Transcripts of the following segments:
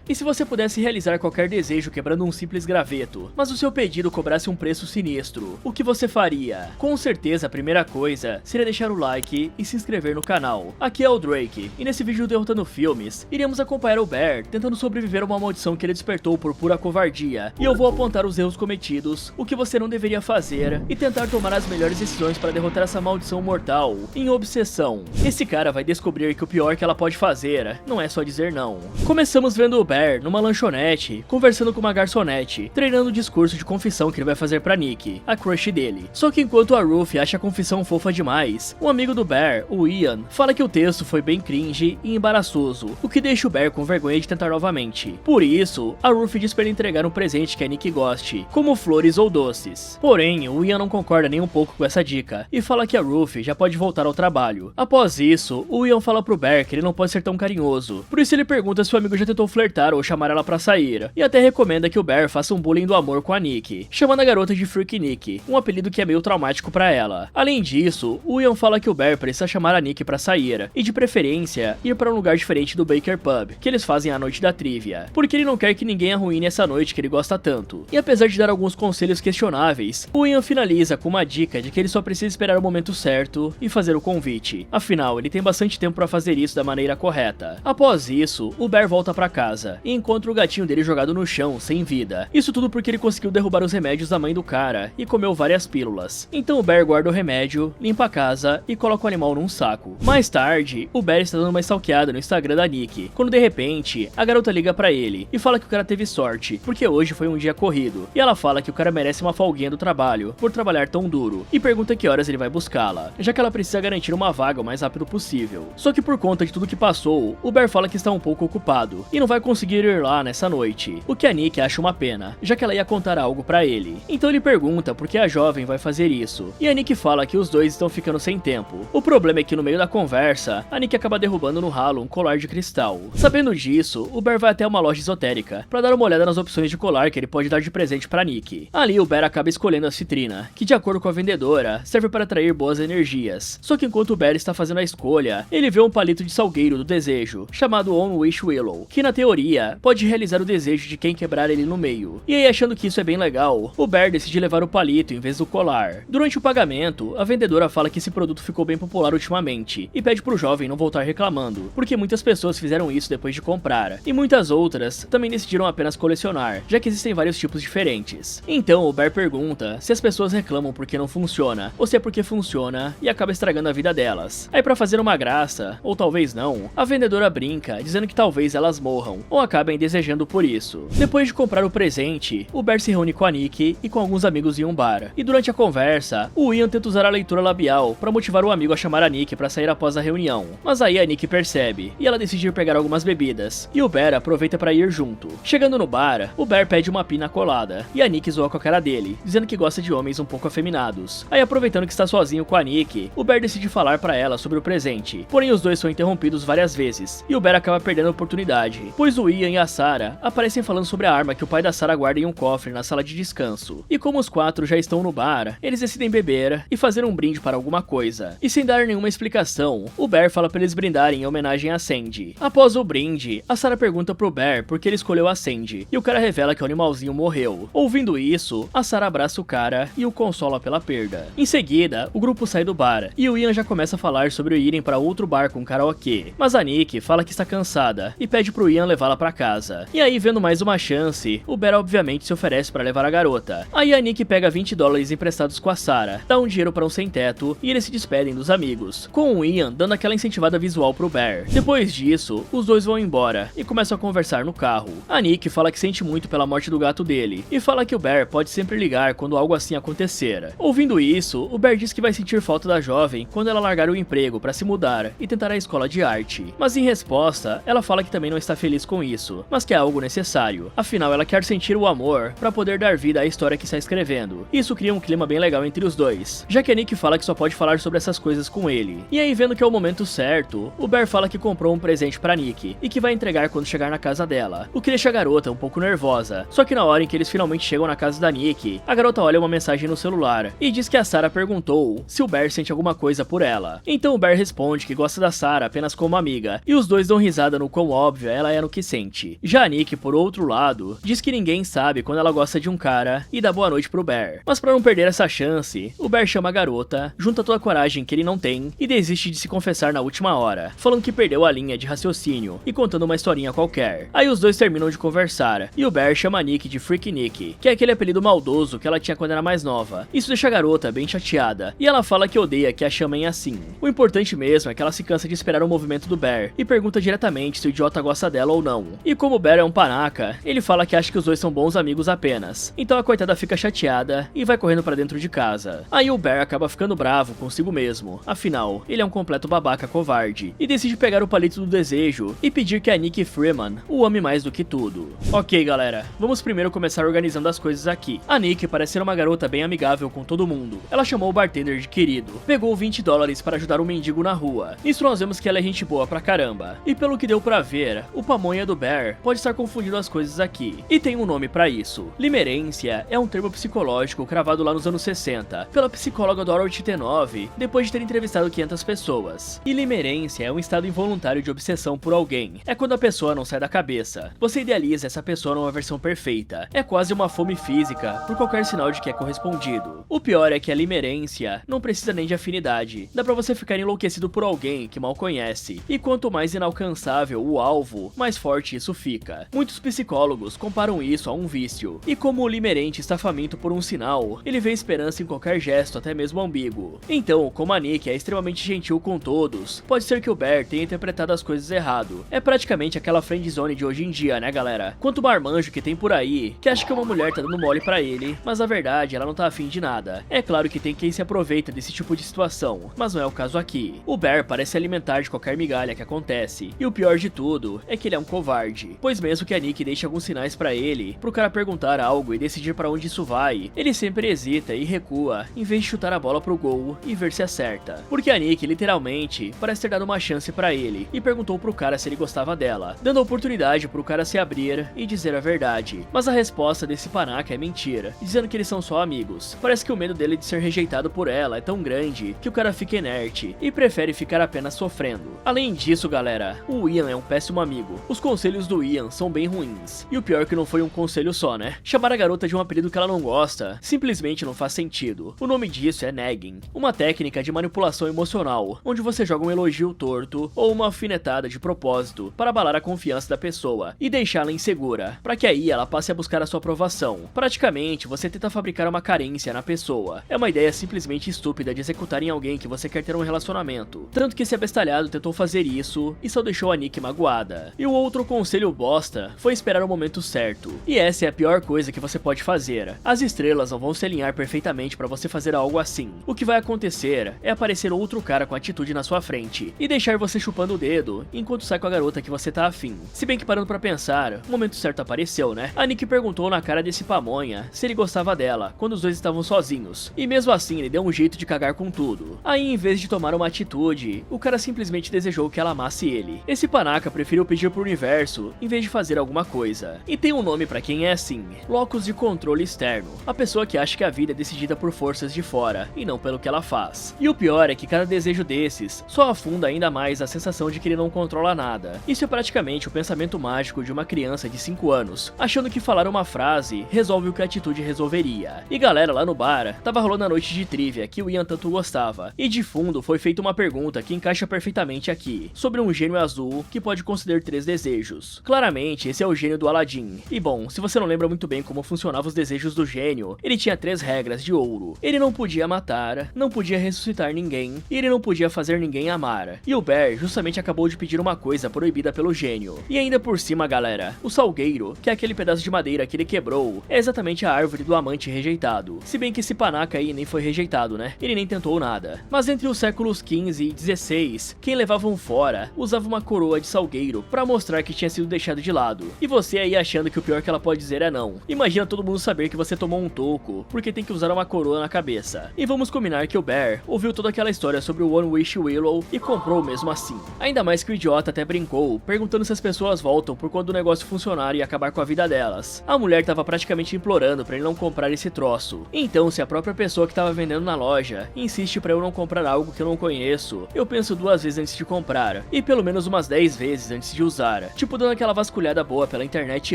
E se você pudesse realizar qualquer desejo quebrando um simples graveto, mas o seu pedido cobrasse um preço sinistro, o que você faria? Com certeza a primeira coisa seria deixar o like e se inscrever no canal. Aqui é o Drake, e nesse vídeo do Derrotando Filmes, iremos acompanhar o Bear tentando sobreviver a uma maldição que ele despertou por pura covardia, e eu vou apontar os erros cometidos, o que você não deveria fazer, e tentar tomar as melhores decisões para derrotar essa maldição mortal, em obsessão. Esse cara vai descobrir que o pior que ela pode fazer não é só dizer não. Começamos vendo o Bear numa lanchonete, conversando com uma garçonete, treinando o discurso de confissão que ele vai fazer pra Nikki, a crush dele. Só que enquanto a Ruth acha a confissão fofa demais, um amigo do Bear, o Ian, fala que o texto foi bem cringe e embaraçoso, o que deixa o Bear com vergonha de tentar novamente. Por isso, a Ruth diz pra ele entregar um presente que a Nikki goste, como flores ou doces. Porém, o Ian não concorda nem um pouco com essa dica, e fala que a Ruth já pode voltar ao trabalho. Após isso, o Ian fala pro Bear que ele não pode ser tão carinhoso, por isso ele pergunta se o amigo já tentou flertar ou chamar ela pra sair, e até recomenda que o Bear faça um bullying do amor com a Nikki, chamando a garota de Freak Nick, um apelido que é meio traumático pra ela. Além disso, o Ian fala que o Bear precisa chamar a Nikki pra sair, e de preferência, ir pra um lugar diferente do Baker Pub, que eles fazem a noite da trivia, porque ele não quer que ninguém arruine essa noite que ele gosta tanto. E apesar de dar alguns conselhos questionáveis, o Ian finaliza com uma dica de que ele só precisa esperar o momento certo e fazer o convite. Afinal, ele tem bastante tempo pra fazer isso da maneira correta. Após isso, o Bear volta pra casa e encontra o gatinho dele jogado no chão, sem vida. Isso tudo porque ele conseguiu derrubar os remédios da mãe do cara e comeu várias pílulas. Então o Bear guarda o remédio, limpa a casa e coloca o animal num saco. Mais tarde, o Bear está dando uma stalkeada no Instagram da Nikki, quando de repente, a garota liga pra ele e fala que o cara teve sorte, porque hoje foi um dia corrido. E ela fala que o cara merece uma folguinha do trabalho, por trabalhar tão duro, e pergunta que horas ele vai buscá-la, já que ela precisa garantir uma vaga o mais rápido possível. Só que por conta de tudo que passou, o Bear fala que está um pouco ocupado, e não vai conseguir ir lá nessa noite, o que a Nikki acha uma pena, já que ela ia contar algo pra ele. Então ele pergunta por que a jovem vai fazer isso, e a Nikki fala que os dois estão ficando sem tempo. O problema é que no meio da conversa, a Nikki acaba derrubando no ralo um colar de cristal. Sabendo disso, o Bear vai até uma loja esotérica, pra dar uma olhada nas opções de colar que ele pode dar de presente pra Nikki. Ali o Bear acaba escolhendo a citrina, que de acordo com a vendedora, serve para atrair boas energias. Só que enquanto o Bear está fazendo a escolha, ele vê um palito de salgueiro do desejo, chamado On Wish Willow, que na teoria, pode realizar o desejo de quem quebrar ele no meio. E aí, achando que isso é bem legal, o Bear decide levar o palito em vez do colar. Durante o pagamento, a vendedora fala que esse produto ficou bem popular ultimamente, e pede pro jovem não voltar reclamando, porque muitas pessoas fizeram isso depois de comprar, e muitas outras também decidiram apenas colecionar, já que existem vários tipos diferentes. Então o Bear pergunta se as pessoas reclamam porque não funciona, ou se é porque funciona e acaba estragando a vida delas. Aí pra fazer uma graça, ou talvez não, a vendedora brinca, dizendo que talvez elas morram, ou acabem desejando por isso. Depois de comprar o presente, o Bear se reúne com a Nikki e com alguns amigos em um bar, e durante a conversa, o Ian tenta usar a leitura labial pra motivar o amigo a chamar a Nikki pra sair após a reunião, mas aí a Nikki percebe, e ela decide ir pegar algumas bebidas, e o Bear aproveita pra ir junto. Chegando no bar, o Bear pede uma pina colada, e a Nikki zoa com a cara dele, dizendo que gosta de homens um pouco afeminados. Aí aproveitando que está sozinho com a Nikki, o Bear decide falar pra ela sobre o presente, porém os dois são interrompidos várias vezes, e o Bear acaba perdendo a oportunidade, pois o Ian e a Sarah aparecem falando sobre a arma que o pai da Sarah guarda em um cofre na sala de descanso. E como os quatro já estão no bar, eles decidem beber e fazer um brinde para alguma coisa. E sem dar nenhuma explicação, o Bear fala pra eles brindarem em homenagem a Sandy. Após o brinde, a Sarah pergunta pro Bear por que ele escolheu a Sandy, e o cara revela que o animalzinho morreu. Ouvindo isso, a Sarah abraça o cara e o consola pela perda. Em seguida, o grupo sai do bar, e o Ian já começa a falar sobre irem para outro bar com karaokê, mas a Nikki fala que está cansada e pede pro Ian levá-la pra casa. E aí, vendo mais uma chance, o Bear obviamente se oferece para levar a garota. Aí a Nikki pega $20 emprestados com a Sarah, dá um dinheiro para um sem-teto e eles se despedem dos amigos, com o Ian dando aquela incentivada visual pro Bear. Depois disso, os dois vão embora e começam a conversar no carro. A Nikki fala que sente muito pela morte do gato dele e fala que o Bear pode sempre ligar quando algo assim acontecer. Ouvindo isso, o Bear diz que vai sentir falta da jovem quando ela largar o emprego para se mudar e tentar a escola de arte. Mas em resposta, ela fala que também não está feliz com isso, mas que é algo necessário. Afinal, ela quer sentir o amor para poder dar vida à história que está escrevendo. Isso cria um clima bem legal entre os dois, já que a Nikki fala que só pode falar sobre essas coisas com ele. E aí, vendo que é o momento certo, o Bear fala que comprou um presente pra Nikki e que vai entregar quando chegar na casa dela, o que deixa a garota um pouco nervosa. Só que na hora em que eles finalmente chegam na casa da Nikki, a garota olha uma mensagem no celular e diz que a Sarah perguntou se o Bear sente alguma coisa por ela. Então o Bear responde que gosta da Sarah apenas como amiga, e os dois dão risada no quão óbvia ela é no que sente. adolescente. Já a Nick, por outro lado, diz que ninguém sabe quando ela gosta de um cara e dá boa noite pro Bear. Mas pra não perder essa chance, o Bear chama a garota, junta toda a coragem que ele não tem e desiste de se confessar na última hora, falando que perdeu a linha de raciocínio e contando uma historinha qualquer. Aí os dois terminam de conversar e o Bear chama a Nick de Freak Nick, que é aquele apelido maldoso que ela tinha quando era mais nova. Isso deixa a garota bem chateada e ela fala que odeia que a chamem assim. O importante mesmo é que ela se cansa de esperar o movimento do Bear e pergunta diretamente se o idiota gosta dela ou não. E como o Bear é um panaca, ele fala que acha que os dois são bons amigos apenas. Então a coitada fica chateada e vai correndo pra dentro de casa. Aí o Bear acaba ficando bravo consigo mesmo, afinal, ele é um completo babaca covarde, e decide pegar o palito do desejo e pedir que a Nick Freeman o ame mais do que tudo. Ok galera, vamos primeiro começar organizando as coisas aqui. A Nick parece ser uma garota bem amigável com todo mundo. Ela chamou o bartender de querido, pegou $20 para ajudar um mendigo na rua. Nisso nós vemos que ela é gente boa pra caramba. E pelo que deu pra ver, o pamonha do Bear pode estar confundindo as coisas aqui. E tem um nome pra isso. Limerência é um termo psicológico cravado lá nos anos 60, pela psicóloga Dorothy T9, depois de ter entrevistado 500 pessoas. E limerência é um estado involuntário de obsessão por alguém. É quando a pessoa não sai da cabeça. Você idealiza essa pessoa numa versão perfeita. É quase uma fome física por qualquer sinal de que é correspondido. O pior é que a limerência não precisa nem de afinidade. Dá pra você ficar enlouquecido por alguém que mal conhece. E quanto mais inalcançável o alvo, mais forte isso fica. Muitos psicólogos comparam isso a um vício. E como o limerente está faminto por um sinal, ele vê esperança em qualquer gesto, até mesmo ambíguo. Então, como a Nick é extremamente gentil com todos, pode ser que o Bear tenha interpretado as coisas errado. É praticamente aquela friendzone de hoje em dia, né galera? Quanto marmanjo que tem por aí, que acha que uma mulher tá dando mole pra ele, mas na verdade ela não tá afim de nada. É claro que tem quem se aproveita desse tipo de situação, mas não é o caso aqui. O Bear parece se alimentar de qualquer migalha que acontece, e o pior de tudo é que ele é um covarde, pois mesmo que a Nick deixe alguns sinais pra ele, pro cara perguntar algo e decidir pra onde isso vai, ele sempre hesita e recua, em vez de chutar a bola pro gol e ver se acerta. Porque a Nick literalmente parece ter dado uma chance pra ele e perguntou pro cara se ele gostava dela, dando a oportunidade pro cara se abrir e dizer a verdade. Mas a resposta desse panaca é mentira, dizendo que eles são só amigos. Parece que o medo dele de ser rejeitado por ela é tão grande que o cara fica inerte e prefere ficar apenas sofrendo. Além disso, galera, o Ian é um péssimo amigo. Os conselhos do Ian são bem ruins. E o pior é que não foi um conselho só, né? Chamar a garota de um apelido que ela não gosta simplesmente não faz sentido. O nome disso é nagging, uma técnica de manipulação emocional, onde você joga um elogio torto ou uma alfinetada de propósito para abalar a confiança da pessoa e deixá-la insegura, para que aí ela passe a buscar a sua aprovação. Praticamente, você tenta fabricar uma carência na pessoa. É uma ideia simplesmente estúpida de executar em alguém que você quer ter um relacionamento. Tanto que esse abestalhado tentou fazer isso e só deixou a Nick magoada. E o outro conselho bosta foi esperar o momento certo. E essa é a pior coisa que você pode fazer. As estrelas não vão se alinhar perfeitamente para você fazer algo assim. O que vai acontecer é aparecer outro cara com atitude na sua frente e deixar você chupando o dedo enquanto sai com a garota que você tá afim. Se bem que parando pra pensar, o momento certo apareceu, né? A Nick perguntou na cara desse pamonha se ele gostava dela quando os dois estavam sozinhos. E mesmo assim ele deu um jeito de cagar com tudo. Aí em vez de tomar uma atitude, o cara simplesmente desejou que ela amasse ele. Esse panaca preferiu pedir pro universo em vez de fazer alguma coisa. E tem um nome pra quem é assim: locus de controle externo. A pessoa que acha que a vida é decidida por forças de fora e não pelo que ela faz. E o pior é que cada desejo desses só afunda ainda mais a sensação de que ele não controla nada. Isso é praticamente o pensamento mágico de uma criança de 5 anos, achando que falar uma frase resolve o que a atitude resolveria. E galera, lá no bar, tava rolando a noite de trivia que o Ian tanto gostava, e de fundo foi feita uma pergunta que encaixa perfeitamente aqui, sobre um gênio azul que pode conceder 3 desejos. Claramente, esse é o gênio do Aladdin. E bom, se você não lembra muito bem como funcionavam os desejos do gênio, ele tinha 3 regras de ouro. Ele não podia matar, não podia ressuscitar ninguém, e ele não podia fazer ninguém amar. E o Bear justamente acabou de pedir uma coisa proibida pelo gênio. E ainda por cima, galera, o salgueiro, que é aquele pedaço de madeira que ele quebrou, é exatamente a árvore do amante rejeitado. Se bem que esse panaca aí nem foi rejeitado, né? Ele nem tentou nada. Mas entre os séculos 15 e 16, quem levavam fora usava uma coroa de salgueiro pra mostrar que tinha sido deixado de lado. E você aí achando que o pior que ela pode dizer é não. Imagina todo mundo saber que você tomou um toco porque tem que usar uma coroa na cabeça. E vamos combinar que o Bear ouviu toda aquela história sobre o One Wish Willow e comprou mesmo assim. Ainda mais que o idiota até brincou, perguntando se as pessoas voltam por quando o negócio funcionar e acabar com a vida delas. A mulher tava praticamente implorando pra ele não comprar esse troço. Então, se a própria pessoa que tava vendendo na loja insiste pra eu não comprar algo que eu não conheço, eu penso 2 vezes antes de comprar, e pelo menos umas 10 vezes antes de usar. Tipo, tipo dando aquela vasculhada boa pela internet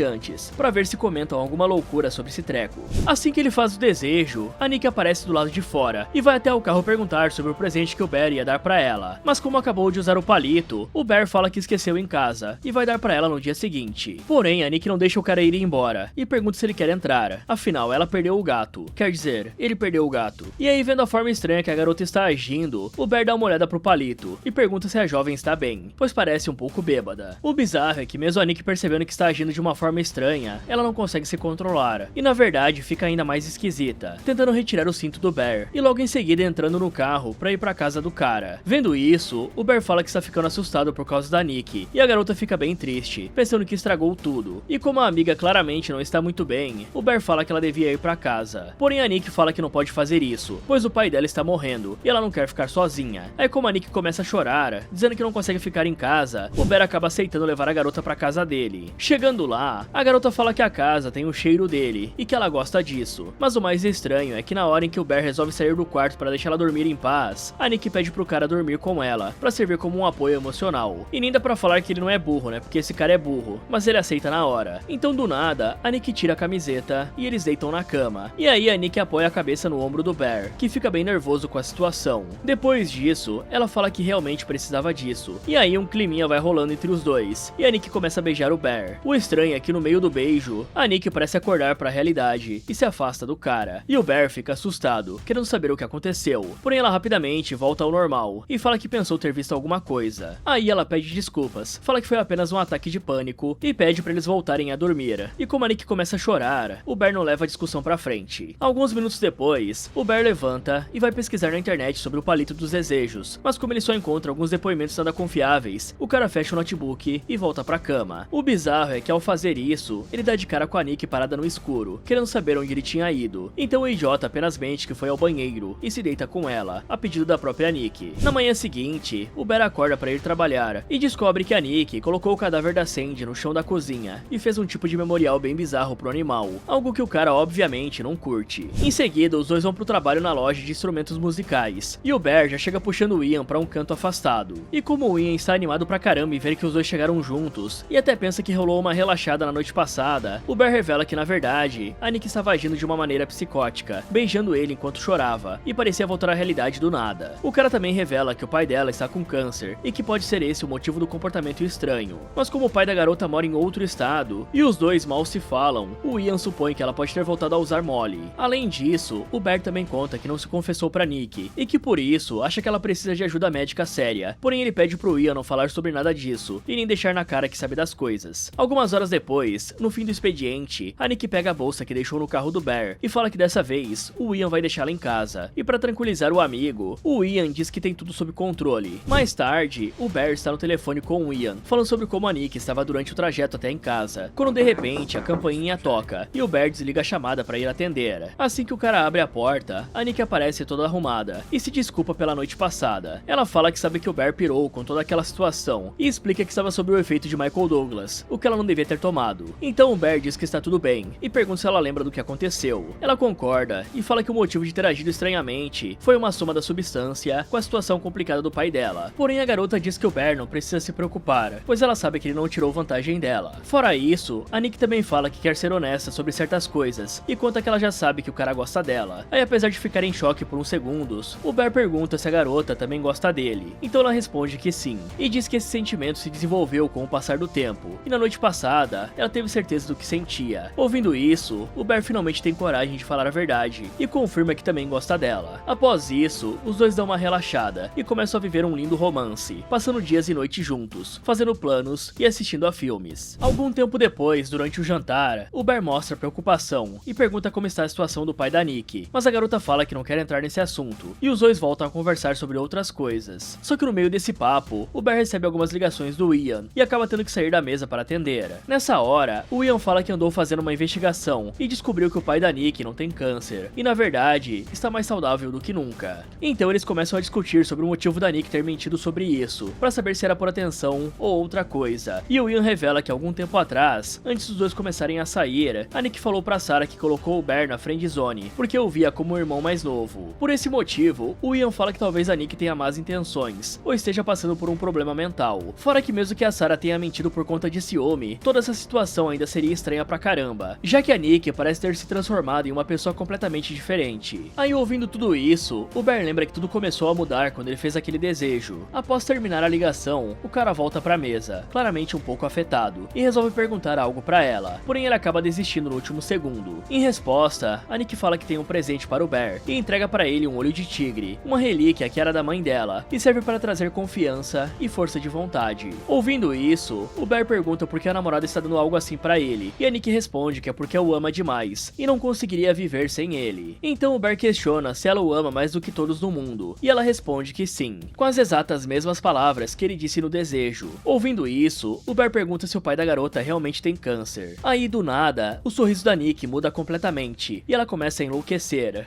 antes, pra ver se comentam alguma loucura sobre esse treco. Assim que ele faz o desejo, a Nick aparece do lado de fora e vai até o carro perguntar sobre o presente que o Bear ia dar pra ela. Mas como acabou de usar o palito, o Bear fala que esqueceu em casa e vai dar pra ela no dia seguinte. Porém, a Nick não deixa o cara ir embora e pergunta se ele quer entrar. Afinal, ela perdeu o gato. Quer dizer, ele perdeu o gato. E aí, vendo a forma estranha que a garota está agindo, o Bear dá uma olhada pro palito e pergunta se a jovem está bem, pois parece um pouco bêbada. O bizarro é que mesmo a Nick percebendo que está agindo de uma forma estranha, ela não consegue se controlar. E na verdade, fica ainda mais esquisita, tentando retirar o cinto do Bear e logo em seguida entrando no carro pra ir pra casa do cara. Vendo isso, o Bear fala que está ficando assustado por causa da Nick, e a garota fica bem triste, pensando que estragou tudo. E como a amiga claramente não está muito bem, o Bear fala que ela devia ir pra casa. Porém a Nick fala que não pode fazer isso, pois o pai dela está morrendo, e ela não quer ficar sozinha. Aí como a Nick começa a chorar, dizendo que não consegue ficar em casa, o Bear acaba aceitando levar a garota pra casa dele. Chegando lá, a garota fala que a casa tem o cheiro dele, e que ela gosta disso. Mas o mais estranho é que na hora em que o Bear resolve sair do quarto para deixar ela dormir em paz, a Nick pede pro cara dormir com ela, pra servir como um apoio emocional. E nem dá pra falar que ele não é burro, né, porque esse cara é burro, mas ele aceita na hora. Então do nada, a Nick tira a camiseta e eles deitam na cama. E aí a Nick apoia a cabeça no ombro do Bear, que fica bem nervoso com a situação. Depois disso, ela fala que realmente precisava disso. E aí um climinha vai rolando entre os dois, e a Nick começa a beijar o Bear. O estranho é que no meio do beijo, a Nick parece acordar pra realidade e se afasta do cara. E o Bear fica assustado, querendo saber o que aconteceu. Porém ela rapidamente volta ao normal e fala que pensou ter visto alguma coisa. Aí ela pede desculpas, fala que foi apenas um ataque de pânico e pede pra eles voltarem a dormir. E como a Nick começa a chorar, o Bear não leva a discussão pra frente. Alguns minutos depois, o Bear levanta e vai pesquisar na internet sobre o palito dos desejos, mas como ele só encontra alguns depoimentos nada confiáveis, o cara fecha o notebook e volta pra cama. O bizarro é que ao fazer isso, ele dá de cara com a Nick parada no escuro, querendo saber onde ele tinha ido. Então o idiota apenas mente que foi ao banheiro e se deita com ela, a pedido da própria Nick. Na manhã seguinte, o Bear acorda pra ir trabalhar e descobre que a Nick colocou o cadáver da Sandy no chão da cozinha e fez um tipo de memorial bem bizarro pro animal, algo que o cara obviamente não curte. Em seguida, os dois vão pro trabalho na loja de instrumentos musicais, e o Bear já chega puxando o Ian pra um canto afastado. E como o Ian está animado pra caramba em ver que os dois chegaram juntos, e até pensa que rolou uma relaxada na noite passada, o Bear revela que na verdade, a Nick estava agindo de uma maneira psicótica, beijando ele enquanto chorava, e parecia voltar à realidade do nada. O cara também revela que o pai dela está com câncer, e que pode ser esse o motivo do comportamento estranho. Mas como o pai da garota mora em outro estado, e os dois mal se falam, o Ian supõe que ela pode ter voltado a usar Molly. Além disso, o Bear também conta que não se confessou pra Nick, e que por isso acha que ela precisa de ajuda médica séria. Porém ele pede pro Ian não falar sobre nada disso, e nem deixar na cara que sabe das coisas. Algumas horas depois, no fim do expediente, a Nick pega a bolsa que deixou no carro do Bear, e fala que dessa vez, o Ian vai deixá-la em casa. E pra tranquilizar o amigo, o Ian diz que tem tudo sob controle. Mais tarde, o Bear está no telefone com o Ian, falando sobre como a Nick estava durante o trajeto até em casa, quando de repente a campainha toca, e o Bear desliga a chamada pra ir atender. Assim que o cara abre a porta, a Nick aparece toda arrumada, e se desculpa pela noite passada. Ela fala que sabe que o Bear pirou com toda aquela situação, e explica que estava sob o efeito de Michael Douglas, o que ela não devia ter tomado. Então o Bear diz que está tudo bem, e pergunta se ela lembra do que aconteceu. Ela concorda, e fala que o motivo de ter agido estranhamente foi uma soma da substância com a situação complicada do pai dela. Porém a garota diz que o Bear não precisa se preocupar, pois ela sabe que ele não tirou vantagem dela. Fora isso, a Nick também fala que quer ser honesta sobre certas coisas, e conta que ela já sabe que o cara gosta dela. Aí apesar de ficar em choque por uns segundos, o Bear pergunta se a garota também gosta dele. Então ela responde que sim, e diz que esse sentimento se desenvolveu com o passar do tempo, e na noite passada, ela teve certeza do que sentia. Ouvindo isso, o Bear finalmente tem coragem de falar a verdade, e confirma que também gosta dela. Após isso, os dois dão uma relaxada, e começam a viver um lindo romance, passando dias e noites juntos, fazendo planos e assistindo a filmes. Algum tempo depois, durante o jantar, o Bear mostra preocupação, e pergunta como está a situação do pai da Nick, mas a garota fala que não quer entrar nesse assunto, e os dois voltam a conversar sobre outras coisas. Só que no meio desse papo, o Bear recebe algumas ligações do Ian, e acaba tendo que sair da mesa para atender. Nessa hora, o Ian fala que andou fazendo uma investigação, e descobriu que o pai da Nick não tem câncer, e na verdade, está mais saudável do que nunca. Então eles começam a discutir sobre o motivo da Nick ter mentido sobre isso, para saber se era por atenção ou outra coisa. E o Ian revela que algum tempo atrás, antes dos dois começarem a sair, a Nick falou pra Sarah que colocou o Bear na friendzone, porque o via como um irmão mais novo. Por esse motivo, o Ian fala que talvez a Nick tenha más intenções, ou esteja passando por um problema mental. Fora que mesmo que a Sarah tenha mentido por conta de ciúme, toda essa situação ainda seria estranha pra caramba, já que a Nick parece ter se transformado em uma pessoa completamente diferente. Aí, ouvindo tudo isso, o Bear lembra que tudo começou a mudar quando ele fez aquele desejo. Após terminar a ligação, o cara volta pra mesa, claramente um pouco afetado, e resolve perguntar algo pra ela, porém ele acaba desistindo no último segundo. Em resposta, a Nick fala que tem um presente para o Bear e entrega pra ele um olho de tigre, uma relíquia que era da mãe dela, e serve para trazer confiança e força de vontade. Ouvindo isso, o Bear pergunta por que a namorada está dando algo assim pra ele, e a Nick responde que é porque o ama demais, e não conseguiria viver sem ele. Então o Bear questiona se ela o ama mais do que todos no mundo, e ela responde que sim, com as exatas mesmas palavras que ele disse no desejo. Ouvindo isso, o Bear pergunta se o pai da garota realmente tem câncer. Aí, do nada, o sorriso da Nick muda completamente, e ela começa a enlouquecer.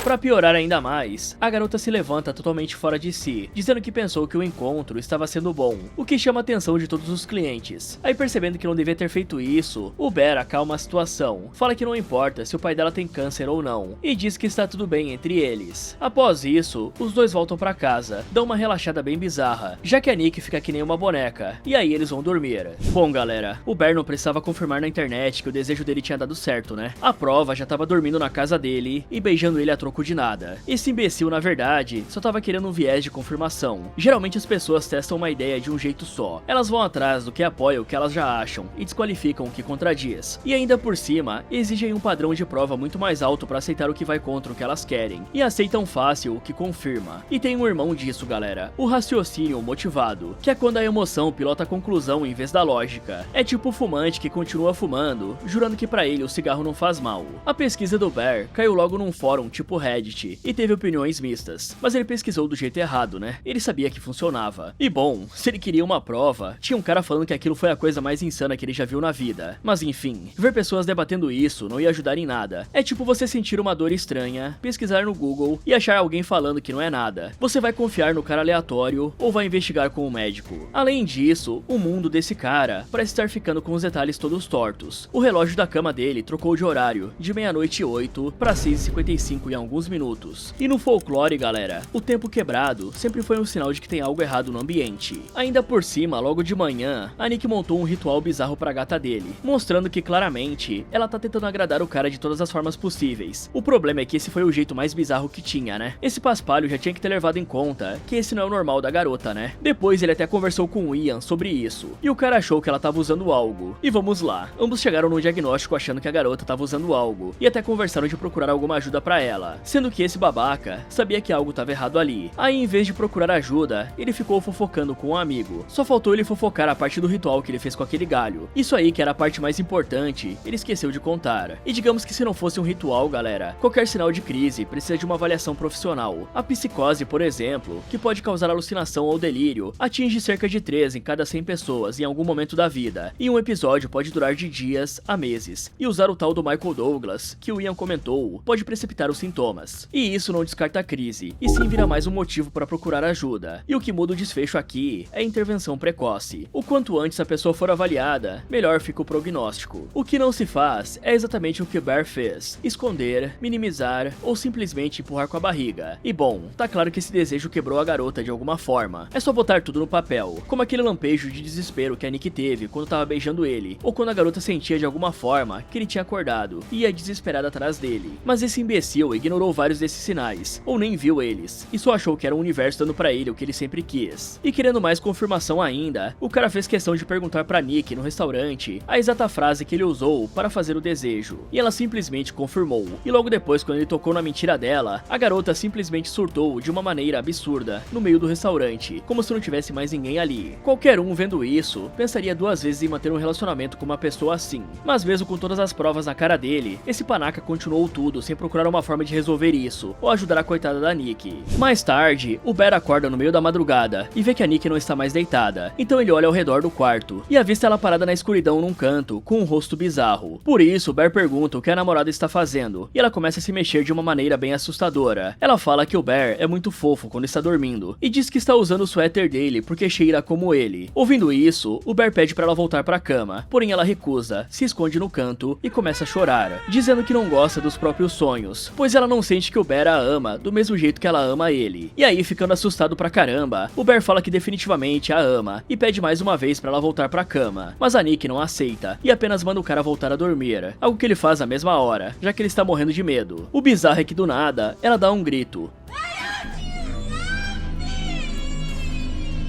Pra piorar ainda mais, a garota se levanta totalmente fora de si, dizendo que pensou que o encontro estava sendo bom, o que chama a atenção de todos os clientes. Aí, percebendo que não devia ter feito isso, o Bear acalma a situação, fala que não importa se o pai dela tem câncer ou não, e diz que está tudo bem entre eles. Após isso, os dois voltam pra casa, dão uma relaxada bem bizarra, já que a Nick fica que nem uma boneca, e aí eles vão dormir. Bom galera, o Bear não precisava confirmar na internet que o desejo dele tinha dado certo, né? A prova já tava dormindo na casa dele e beijando ele a troco de nada. Esse imbecil, na verdade, só tava querendo um viés de confirmação. Geralmente as pessoas testam uma ideia de um jeito só. Elas vão atrás do que apoia o que elas já acham e desqualificam o que contradiz. E ainda por cima, exigem um padrão de prova muito mais alto para aceitar o que vai contra o que elas querem. E aceitam fácil o que confirma. E tem um irmão disso, galera. O raciocínio motivado, que é quando a emoção pilota a conclusão em vez da lógica. É tipo o fumante que continua fumando, jurando que pra ele o cigarro não faz mal. A pesquisa do Bear caiu logo num fórum tipo Reddit e teve opiniões mistas, mas ele pesquisou do jeito errado, né? Ele sabia que funcionava. E bom, se ele queria uma prova, tinha um cara falando que aquilo foi a coisa mais insana que ele já viu na vida. Mas enfim, ver pessoas debatendo isso não ia ajudar em nada. É tipo você sentir uma dor estranha, pesquisar no Google e achar alguém falando que não é nada. Você vai confiar no cara aleatório ou vai investigar com o médico. Além disso, o mundo desse cara parece estar ficando com os detalhes todos tortos. O relógio da cama dele trocou de horário, de 00:08 para 6:55 em alguns minutos. E no folclore, galera, o tempo quebrado sempre foi um sinal de que tem algo errado no ambiente. Ainda por cima, logo de manhã, a Nick montou um ritual bizarro pra gata dele, mostrando que claramente ela tá tentando agradar o cara de todas as formas possíveis. O problema é que esse foi o jeito mais bizarro que tinha, né? Esse paspalho já tinha que ter levado em conta que esse não é o normal da garota, né? Depois ele até conversou com o Ian sobre isso, e o cara achou que ela tava usando algo. E vamos lá, ambos chegaram no diagnóstico achando que a garota tava usando algo, e até conversaram de procurar alguma ajuda pra ela, sendo que esse babaca sabia que algo tava errado ali. Aí, em vez de procurar ajuda, ele ficou fofocando com um amigo. Só faltou ele fofocar a parte do ritual que ele fez com aquele galho. Isso aí, que era a parte mais importante, ele esqueceu de contar. E digamos que se não fosse um ritual, galera, qualquer sinal de crise precisa de uma avaliação profissional. A psicose, por exemplo, que pode causar alucinação ou delírio, atinge cerca de 3 em cada 100 pessoas em algum momento da vida, e um episódio pode durar de dias a meses. E usar o tal do Michael Douglas, que o Ian comentou, pode precipitar os sintomas. E isso não descarta a crise, e sim vira mais um motivo para procurar ajuda. E o que muda o desfecho aqui é a intervenção precoce. O quanto antes a pessoa for avaliada, melhor fica o prognóstico. O que não se faz é exatamente o que o Bear fez: esconder, minimizar ou simplesmente empurrar com a barriga. E bom, tá claro que esse desejo quebrou a garota de alguma forma. É só botar tudo no papel, como aquele lampejo de desespero que a Nick teve quando tava beijando ele, ou quando a garota sentia de alguma forma que ele tinha acordado e ia desesperada atrás dele. Mas esse imbecil ignorou vários desses sinais, ou nem viu eles, e só achou que era o universo dando pra ele o que ele sempre quis. E querendo mais confirmação ainda, o cara fez questão de perguntar pra Nick no restaurante a exata frase que ele usou para fazer o desejo, e ela simplesmente confirmou. E logo depois, quando ele tocou na mentira dela, a garota simplesmente surtou de uma maneira absurda no meio do restaurante, como se não tivesse mais ninguém ali. Qualquer um vendo isso, pensaria duas vezes em manter um relacionamento com uma pessoa assim. Mas mesmo com todas as provas na cara dele, esse panaca continuou tudo sem procurar uma forma de resolver isso, ou ajudar a coitada da Nick. Mais tarde, o Bear acorda no meio da madrugada e vê que a Nick não está mais deitada, então ele olha ao redor do quarto e avista ela parada na escuridão num canto, com um rosto bizarro. Por isso, o Bear pergunta o que a namorada está fazendo, e ela começa a se mexer de uma maneira bem assustadora. Ela fala que o Bear é muito fofo quando está dormindo, e diz que está usando o suéter dele porque cheira como ele. Ouvindo isso, o Bear pede para ela voltar para a cama, porém ela recusa, se esconde no canto e começa a chorar, dizendo que não gosta dos próprios sonhos, pois ela não não sente que o Bear a ama do mesmo jeito que ela ama ele. E aí, ficando assustado pra caramba, o Bear fala que definitivamente a ama e pede mais uma vez pra ela voltar pra cama. Mas a Nikki não aceita e apenas manda o cara voltar a dormir, algo que ele faz na mesma hora, já que ele está morrendo de medo. O bizarro é que do nada, ela dá um grito.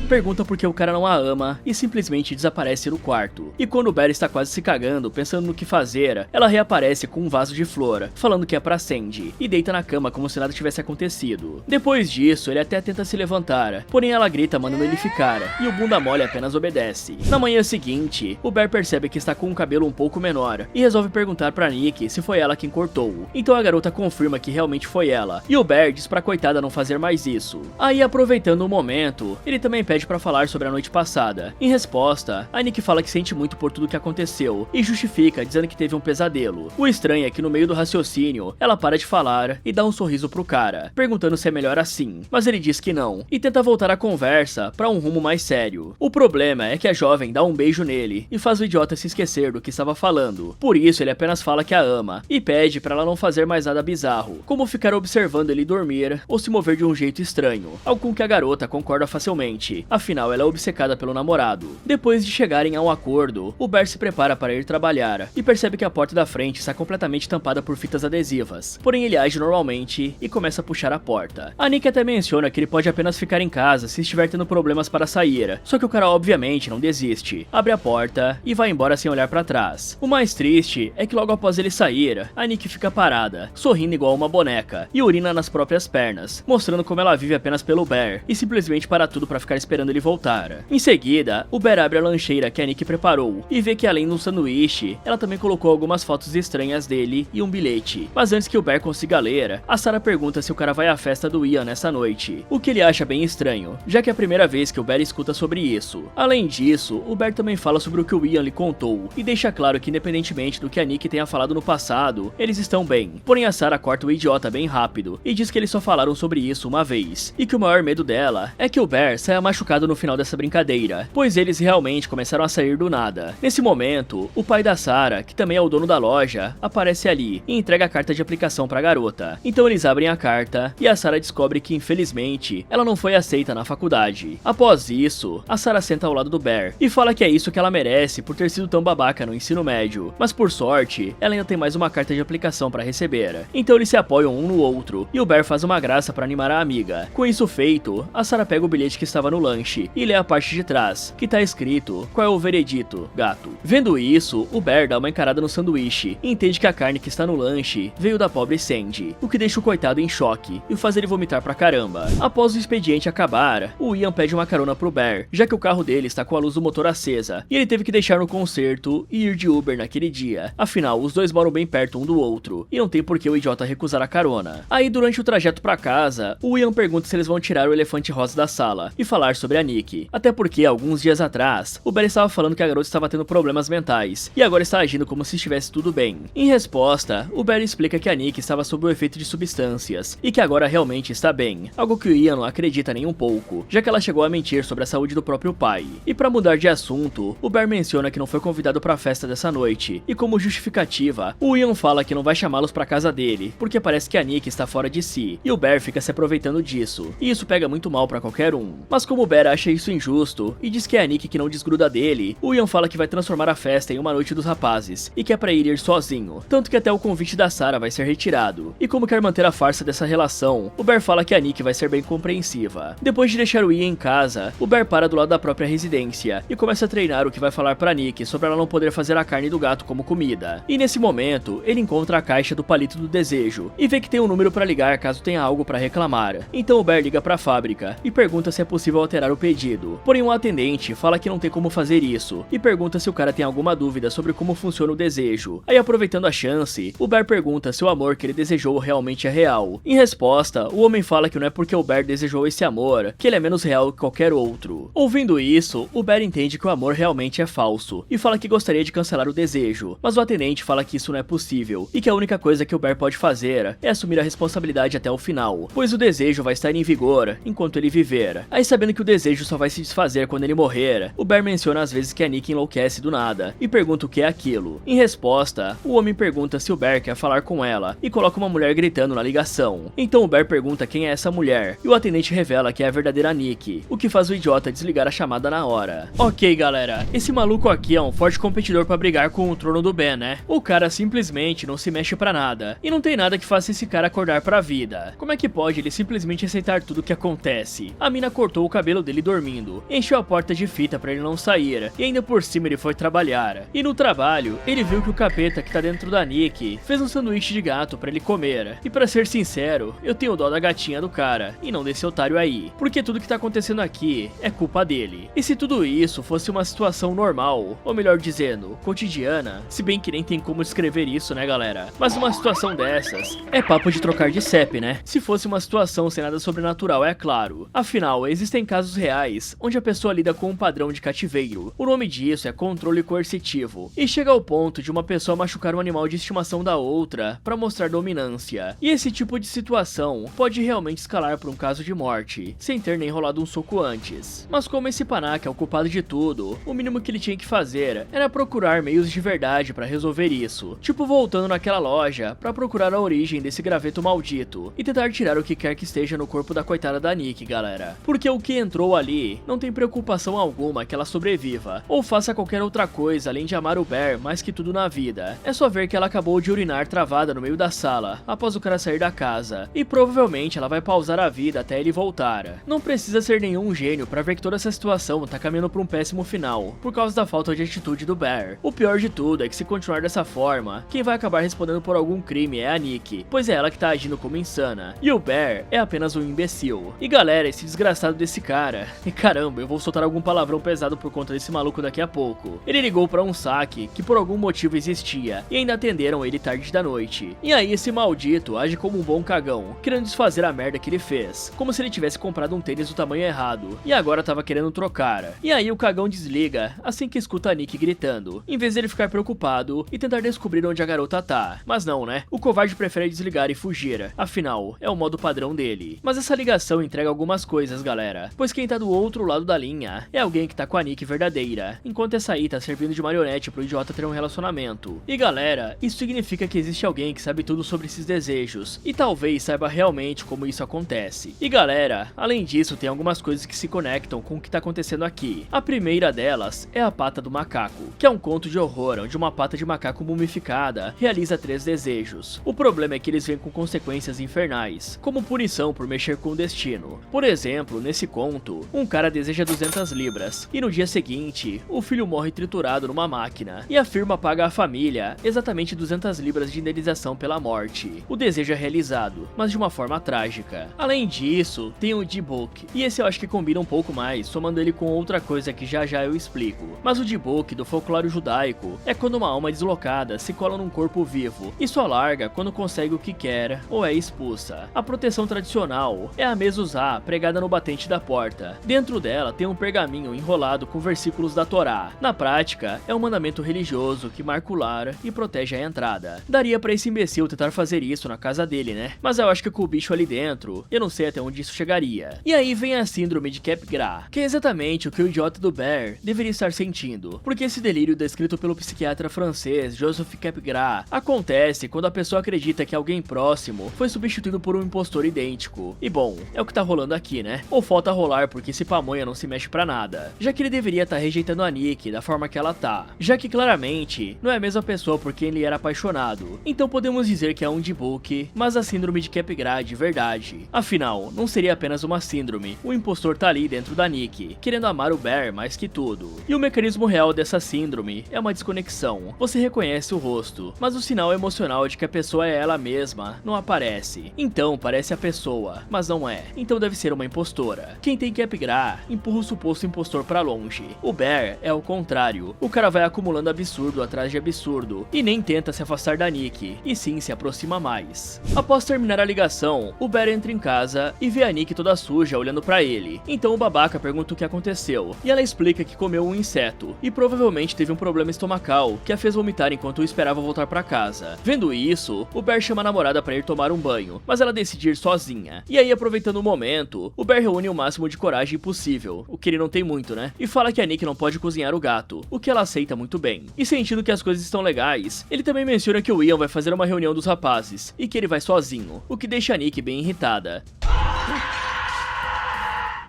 Pergunta por que o cara não a ama e simplesmente desaparece no quarto. E quando o Bear está quase se cagando, pensando no que fazer, ela reaparece com um vaso de flor, falando que é pra Sandy, e deita na cama como se nada tivesse acontecido. Depois disso, ele até tenta se levantar, porém ela grita mandando ele ficar, e o bunda mole apenas obedece. Na manhã seguinte, o Bear percebe que está com um cabelo um pouco menor, e resolve perguntar pra Nikki se foi ela quem cortou. Então a garota confirma que realmente foi ela, e o Bear diz pra coitada não fazer mais isso. Aí, aproveitando o momento, ele também pede pra falar sobre a noite passada. Em resposta, a Nikki fala que sente muito por tudo que aconteceu e justifica dizendo que teve um pesadelo. O estranho é que no meio do raciocínio, ela para de falar e dá um sorriso pro cara, perguntando se é melhor assim, mas ele diz que não e tenta voltar a conversa pra um rumo mais sério. O problema é que a jovem dá um beijo nele e faz o idiota se esquecer do que estava falando. Por isso, ele apenas fala que a ama e pede pra ela não fazer mais nada bizarro, como ficar observando ele dormir ou se mover de um jeito estranho, algo com que a garota concorda facilmente. Afinal, ela é obcecada pelo namorado. Depois de chegarem a um acordo, o Bear se prepara para ir trabalhar e percebe que a porta da frente está completamente tampada por fitas adesivas. Porém, ele age normalmente e começa a puxar a porta. A Nikki até menciona que ele pode apenas ficar em casa se estiver tendo problemas para sair, só que o cara obviamente não desiste. Abre a porta e vai embora sem olhar para trás. O mais triste é que logo após ele sair, a Nikki fica parada, sorrindo igual uma boneca e urina nas próprias pernas, mostrando como ela vive apenas pelo Bear e simplesmente para tudo para ficar esperando ele voltar. Em seguida, o Bear abre a lancheira que a Nikki preparou e vê que além do sanduíche, ela também colocou algumas fotos estranhas dele e um bilhete. Mas antes que o Bear consiga ler, a Sarah pergunta se o cara vai à festa do Ian nessa noite, o que ele acha bem estranho, já que é a primeira vez que o Bear escuta sobre isso. Além disso, o Bear também fala sobre o que o Ian lhe contou e deixa claro que independentemente do que a Nikki tenha falado no passado, eles estão bem. Porém, a Sarah corta o idiota bem rápido e diz que eles só falaram sobre isso uma vez e que o maior medo dela é que o Bear saia machucado no final dessa brincadeira, pois eles realmente começaram a sair do nada. Nesse momento, o pai da Sarah, que também é o dono da loja, aparece ali e entrega a carta de aplicação pra garota. Então eles abrem a carta e a Sarah descobre que infelizmente ela não foi aceita na faculdade. Após isso, a Sarah senta ao lado do Bear e fala que é isso que ela merece por ter sido tão babaca no ensino médio, mas por sorte, ela ainda tem mais uma carta de aplicação pra receber. Então eles se apoiam um no outro e o Bear faz uma graça pra animar a amiga. Com isso feito, a Sarah pega o bilhete que estava no lanche e lê a parte de trás, que tá escrito: qual é o veredito, gato? Vendo isso, o Bear dá uma encarada no sanduíche e entende que a carne que está no lanche veio da pobre Sandy, o que deixa o coitado em choque e faz ele vomitar pra caramba. Após o expediente acabar, o Ian pede uma carona pro Bear, já que o carro dele está com a luz do motor acesa e ele teve que deixar no concerto e ir de Uber naquele dia. Afinal, os dois moram bem perto um do outro e não tem por que o idiota recusar a carona. Aí, durante o trajeto pra casa, o Ian pergunta se eles vão tirar o elefante rosa da sala e falar sobre a Nikki. Até porque, alguns dias atrás, o Bear estava falando que a garota estava tendo problemas mentais e agora está agindo como se estivesse tudo bem. Em resposta, o Bear explica que a Nikki estava sob o efeito de substâncias e que agora realmente está bem, algo que o Ian não acredita nem um pouco, já que ela chegou a mentir sobre a saúde do próprio pai. E para mudar de assunto, o Bear menciona que não foi convidado para a festa dessa noite e, como justificativa, o Ian fala que não vai chamá-los para casa dele, porque parece que a Nikki está fora de si e o Bear fica se aproveitando disso, e isso pega muito mal para qualquer um. Mas como o Bear acha isso injusto e diz que é a Nikki que não desgruda dele, o Ian fala que vai transformar a festa em uma noite dos rapazes e que é pra ele ir sozinho, tanto que até o convite da Sarah vai ser retirado. E como quer manter a farsa dessa relação, o Bear fala que a Nikki vai ser bem compreensiva. Depois de deixar o Ian em casa, o Bear para do lado da própria residência e começa a treinar o que vai falar pra Nikki sobre ela não poder fazer a carne do gato como comida. E nesse momento, ele encontra a caixa do palito do desejo e vê que tem um número pra ligar caso tenha algo pra reclamar. Então o Bear liga pra fábrica e pergunta se é possível alterar o pedido. Porém, um atendente fala que não tem como fazer isso e pergunta se o cara tem alguma dúvida sobre como funciona o desejo. Aí, aproveitando a chance, o Bear pergunta se o amor que ele desejou realmente é real. Em resposta, o homem fala que não é porque o Bear desejou esse amor que ele é menos real que qualquer outro. Ouvindo isso, o Bear entende que o amor realmente é falso e fala que gostaria de cancelar o desejo, mas o atendente fala que isso não é possível e que a única coisa que o Bear pode fazer é assumir a responsabilidade até o final, pois o desejo vai estar em vigor enquanto ele viver. Aí, sabendo que o desejo só vai se desfazer quando ele morrer, o Bear menciona às vezes que a Nikki enlouquece do nada e pergunta o que é aquilo. Em resposta, o homem pergunta se o Bear quer falar com ela e coloca uma mulher gritando na ligação. Então o Bear pergunta quem é essa mulher e o atendente revela que é a verdadeira Nikki, o que faz o idiota desligar a chamada na hora. Ok, galera, esse maluco aqui é um forte competidor pra brigar com o trono do Ben, né? O cara simplesmente não se mexe pra nada e não tem nada que faça esse cara acordar pra vida. Como é que pode ele simplesmente aceitar tudo que acontece? A mina cortou o cabelo dele dormindo, encheu a porta de fita pra ele não sair e ainda por cima ele foi trabalhar. E no trabalho, ele viu que o capeta que tá dentro da Nikki fez um sanduíche de gato pra ele comer. E pra ser sincero, eu tenho dó da gatinha do cara e não desse otário aí, porque tudo que tá acontecendo aqui é culpa dele. E se tudo isso fosse uma situação normal, ou melhor dizendo, cotidiana, se bem que nem tem como descrever isso, né galera? Mas uma situação dessas é papo de trocar de CEP, né? Se fosse uma situação sem nada sobrenatural, é claro. Afinal, existem casos reais onde a pessoa lida com um padrão de cativeiro. O nome disso é controle coercitivo e chega ao ponto de uma pessoa machucar um animal de estimação da outra para mostrar dominância. E esse tipo de situação pode realmente escalar para um caso de morte, sem ter nem rolado um soco antes. Mas como esse panaca é o culpado de tudo, o mínimo que ele tinha que fazer era procurar meios de verdade para resolver isso. Tipo voltando naquela loja para procurar a origem desse graveto maldito e tentar tirar o que quer que esteja no corpo da coitada da Nikki, galera. Porque o que entrou ali não tem preocupação alguma que ela sobreviva ou faça qualquer outra coisa além de amar o Bear mais que tudo na vida. É só ver que ela acabou de urinar travada no meio da sala após o cara sair da casa e provavelmente ela vai pausar a vida até ele voltar. Não precisa ser nenhum gênio pra ver que toda essa situação tá caminhando pra um péssimo final por causa da falta de atitude do Bear. O pior de tudo é que se continuar dessa forma, quem vai acabar respondendo por algum crime é a Nikki, pois é ela que tá agindo como insana e o Bear é apenas um imbecil. E galera, esse desgraçado desse cara, e caramba, eu vou soltar algum palavrão pesado por conta desse maluco daqui a pouco. Ele ligou pra um saque que por algum motivo existia e ainda atenderam ele tarde da noite. E aí esse maldito age como um bom cagão, querendo desfazer a merda que ele fez, como se ele tivesse comprado um tênis do tamanho errado e agora tava querendo trocar. E aí o cagão desliga assim que escuta a Nikki gritando, em vez dele ficar preocupado e tentar descobrir onde a garota tá. Mas não, né? O covarde prefere desligar e fugir, afinal, é o modo padrão dele. Mas essa ligação entrega algumas coisas, galera, pois quem tá do outro lado da linha é alguém que tá com a Nikki verdadeira, enquanto essa aí tá servindo de marionete pro idiota ter um relacionamento. E galera, isso significa que existe alguém que sabe tudo sobre esses desejos e talvez saiba realmente como isso acontece. E galera, além disso tem algumas coisas que se conectam com o que tá acontecendo aqui. A primeira delas é a pata do macaco, que é um conto de horror onde uma pata de macaco mumificada realiza 3 desejos. O problema é que eles vêm com consequências infernais, como punição por mexer com o destino. Por exemplo, nesse conto, um cara deseja 200 libras e no dia seguinte, o filho morre triturado numa máquina e a firma paga à família exatamente 200 libras de indenização pela morte. O desejo é realizado, mas de uma forma trágica. Além disso, tem o D-Book, e esse eu acho que combina um pouco mais, somando ele com outra coisa que já eu explico. Mas o D-Book do folclore judaico é quando uma alma deslocada se cola num corpo vivo e só larga quando consegue o que quer ou é expulsa. A proteção tradicional é a mezuzá pregada no batente da porta. Dentro dela tem um pergaminho enrolado com versículos da Torá. Na prática, é um mandamento religioso que marca o lar e protege a entrada. Daria pra esse imbecil tentar fazer isso na casa dele, né? Mas eu acho que com o bicho ali dentro, eu não sei até onde isso chegaria. E aí vem a síndrome de Capgras, que é exatamente o que o idiota do Bear deveria estar sentindo, porque esse delírio descrito pelo psiquiatra francês Joseph Capgras acontece quando a pessoa acredita que alguém próximo foi substituído por um impostor idêntico. E bom, é o que tá rolando aqui, né? Ou falta rolar porque esse pamonha não se mexe pra nada, já que ele deveria estar rejeitando a Nikki da forma que ela tá, já que claramente não é a mesma pessoa por quem ele era apaixonado. Então podemos dizer que é um D-Book, mas a síndrome de Capgras de verdade. Afinal, não seria apenas uma síndrome, o impostor tá ali dentro da Nikki, querendo amar o Bear mais que tudo. E o mecanismo real dessa síndrome é uma desconexão. Você reconhece o rosto, mas o sinal emocional de que a pessoa é ela mesma não aparece. Então parece a pessoa, mas não é. Então deve ser uma impostora. Quem tem Capgras empurra o suposto impostor pra longe. O Bear é o contrário. O cara vai acumulando absurdo atrás de absurdo e nem tenta se afastar da Nikki, e sim se aproxima mais. Após terminar a ligação, o Bear entra em casa e vê a Nikki toda suja olhando pra ele. Então o babaca pergunta o que aconteceu e ela explica que comeu um inseto e provavelmente teve um problema estomacal que a fez vomitar enquanto esperava voltar pra casa. Vendo isso, o Bear chama a namorada pra ir tomar um banho, mas ela decide ir sozinha. E aí, aproveitando o momento, o Bear reúne o máximo de coragem possível, o que ele não tem muito, né? E fala que a Nick não pode cozinhar o gato, o que ela aceita muito bem. E sentindo que as coisas estão legais, ele também menciona que o Ian vai fazer uma reunião dos rapazes, e que ele vai sozinho, o que deixa a Nick bem irritada,